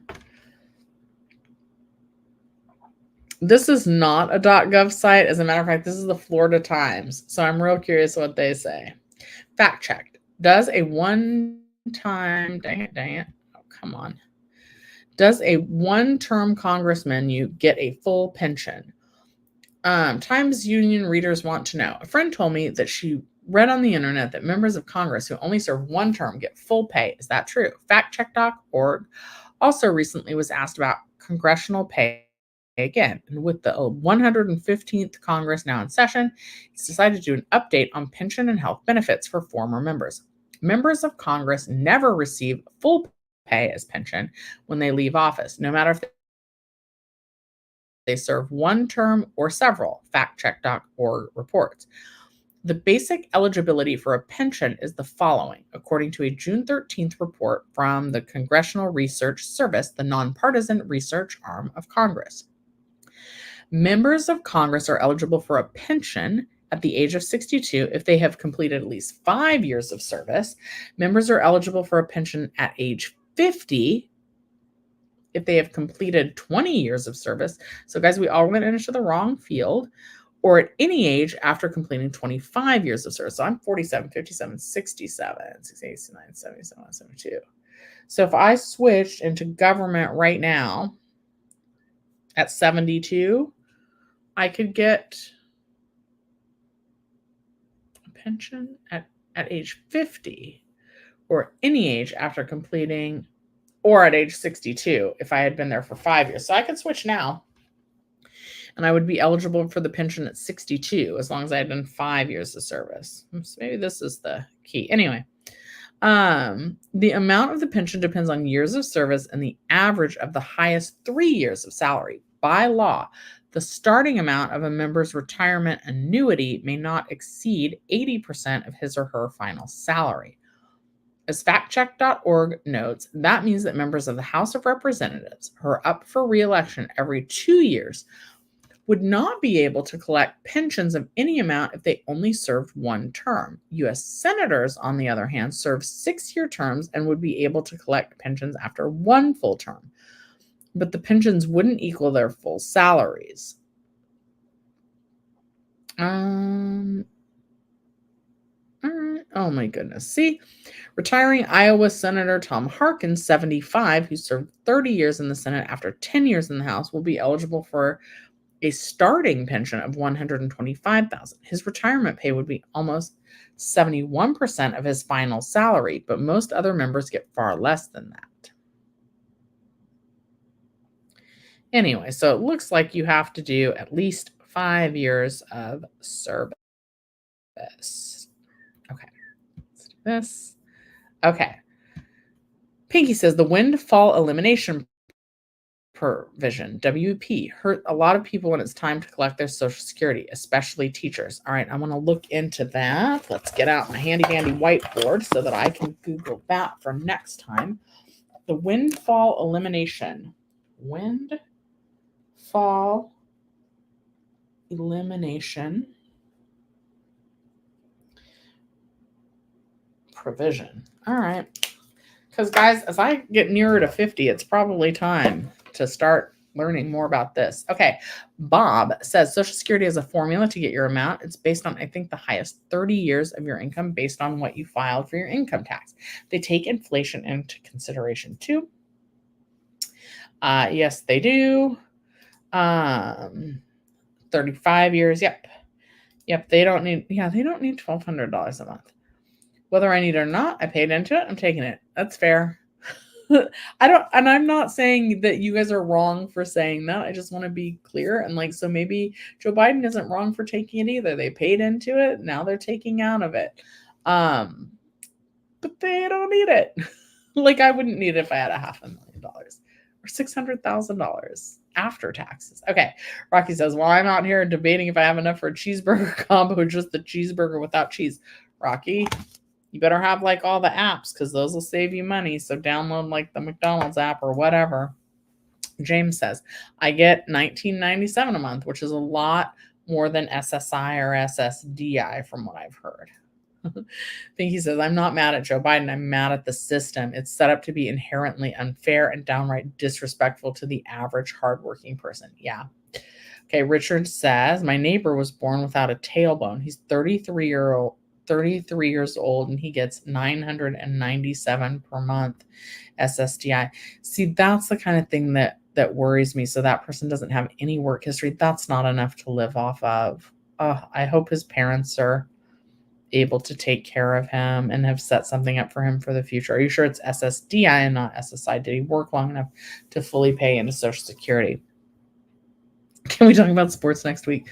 This is not a .gov site. As a matter of fact, this is the Florida Times. So I'm real curious what they say. Fact checked. Does a one-time, dang it. Oh, come on. Does a one-term congressman get a full pension? Times Union readers want to know. A friend told me that she read on the internet that members of Congress who only serve one term get full pay. Is that true? Factcheck.org also recently was asked about congressional pay again. And with the 115th Congress now in session, it's decided to do an update on pension and health benefits for former members. Members of Congress never receive full pay as pension when they leave office, no matter if they serve one term or several, factcheck.org reports. The basic eligibility for a pension is the following, according to a June 13th report from the Congressional Research Service, the nonpartisan research arm of Congress. Members of Congress are eligible for a pension at the age of 62 if they have completed at least 5 years of service. Members are eligible for a pension at age 50 if they have completed 20 years of service. So guys, we all went into the wrong field. Or at any age after completing 25 years of service. So I'm 47, 57, 67, 68, 69, 77, 72. So if I switched into government right now at 72, I could get a pension at age 50 or any age after completing, or at age 62 if I had been there for 5 years. So I could switch now. And I would be eligible for the pension at 62 as long as I had done 5 years of service. So maybe this is the key. Anyway, the amount of the pension depends on years of service and the average of the highest 3 years of salary. By law, the starting amount of a member's retirement annuity may not exceed 80% of his or her final salary. As factcheck.org notes, that means that members of the House of Representatives who are up for re-election every 2 years would not be able to collect pensions of any amount if they only served one term. U.S. senators, on the other hand, serve 6-year terms and would be able to collect pensions after one full term. But the pensions wouldn't equal their full salaries. Oh my goodness. See, retiring Iowa Senator Tom Harkin, 75, who served 30 years in the Senate after 10 years in the House, will be eligible for a starting pension of $125,000. His retirement pay would be almost 71% of his final salary, but most other members get far less than that. Anyway, so it looks like you have to do at least 5 years of service. Okay, let's do this. Okay. Pinky says the windfall elimination provision, WP, hurt a lot of people when it's time to collect their Social Security, especially teachers. All right, I want to look into that. Let's get out my handy dandy whiteboard so that I can Google that for next time. The windfall elimination. Windfall elimination provision. All right. Because, guys, as I get nearer to 50, it's probably time to start learning more about this. Okay. Bob says Social Security is a formula to get your amount. It's based on, I think, the highest 30 years of your income based on what you filed for your income tax. They take inflation into consideration, too. Yes, they do. 35 years. Yep. They don't need $1,200 a month. Whether I need it or not, I paid into it. I'm taking it. That's fair. I'm not saying that you guys are wrong for saying that. I just want to be clear. And so maybe Joe Biden isn't wrong for taking it either. They paid into it. Now they're taking out of it. But they don't need it. I wouldn't need it if I had $500,000 or $600,000 after taxes. Okay. Rocky says, well, I'm out here debating if I have enough for a cheeseburger combo, just the cheeseburger without cheese. Rocky, you better have all the apps because those will save you money. So download the McDonald's app or whatever. James says, I get $19.97 a month, which is a lot more than SSI or SSDI from what I've heard. Pinky says, I'm not mad at Joe Biden. I'm mad at the system. It's set up to be inherently unfair and downright disrespectful to the average hardworking person. Yeah. Okay. Richard says, my neighbor was born without a tailbone. He's 33 years old and he gets $997 per month SSDI. See, that's the kind of thing that worries me. So that person doesn't have any work history. That's not enough to live off of. I hope his parents are able to take care of him and have set something up for him for the future. Are you sure it's SSDI and not SSI? Did he work long enough to fully pay into Social Security? Can we talk about sports next week?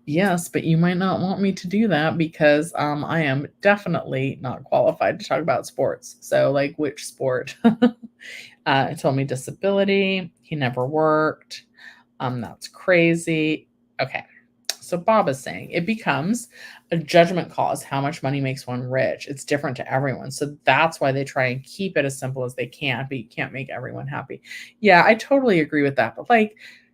Yes, but you might not want me to do that because I am definitely not qualified to talk about sports. So which sport? It told me disability. He never worked. That's crazy. Okay. So Bob is saying it becomes a judgment call as how much money makes one rich. It's different to everyone. So that's why they try and keep it as simple as they can, but you can't make everyone happy. Yeah, I totally agree with that. But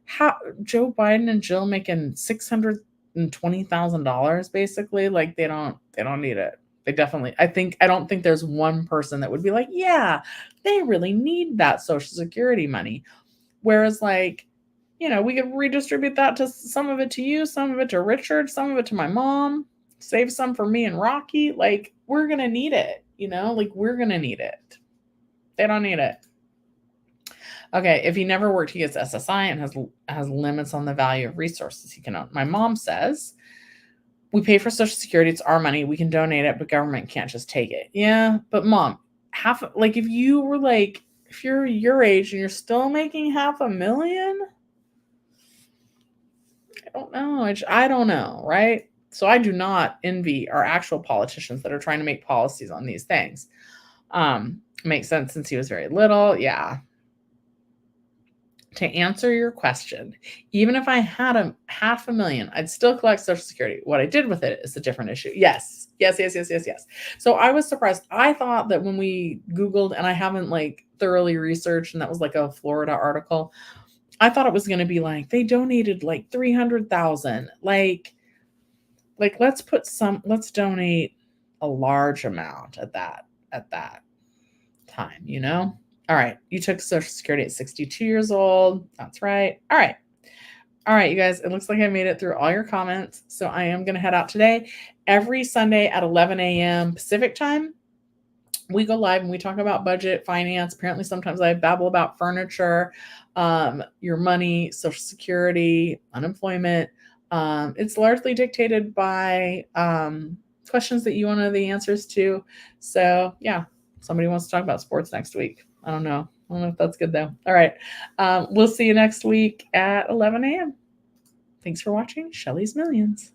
how Joe Biden and Jill making $620,000 basically, they don't need it. They definitely, I don't think there's one person that would be yeah, they really need that Social Security money. Whereas we could redistribute that to some of it to you, some of it to Richard, some of it to my mom, save some for me and Rocky. We're going to need it, we're going to need it. They don't need it. Okay. If he never worked, he gets SSI and has limits on the value of resources he can own. My mom says, we pay for Social Security. It's our money. We can donate it, but government can't just take it. Yeah. But mom, if you were if you're your age and you're still making $500,000, I don't know, right? So I do not envy our actual politicians that are trying to make policies on these things. Makes sense since he was very little. Yeah. To answer your question, even if I had $500,000, I'd still collect Social Security. What I did with it is a different issue. Yes. So I was surprised. I thought that when we Googled, and I haven't thoroughly researched, and that was a Florida article, I thought it was going to be they donated $300,000. Let's donate a large amount at that time, All right. You took Social Security at 62 years old. That's right. All right, you guys, it looks like I made it through all your comments. So I am going to head out today. Every Sunday at 11 a.m. Pacific time, we go live and we talk about budget, finance. Apparently, sometimes I babble about furniture, your money, Social Security, unemployment. It's largely dictated by questions that you want to know the answers to. So yeah, somebody wants to talk about sports next week. I don't know if that's good though. All right. We'll see you next week at 11 a.m. Thanks for watching Shelly's Millions.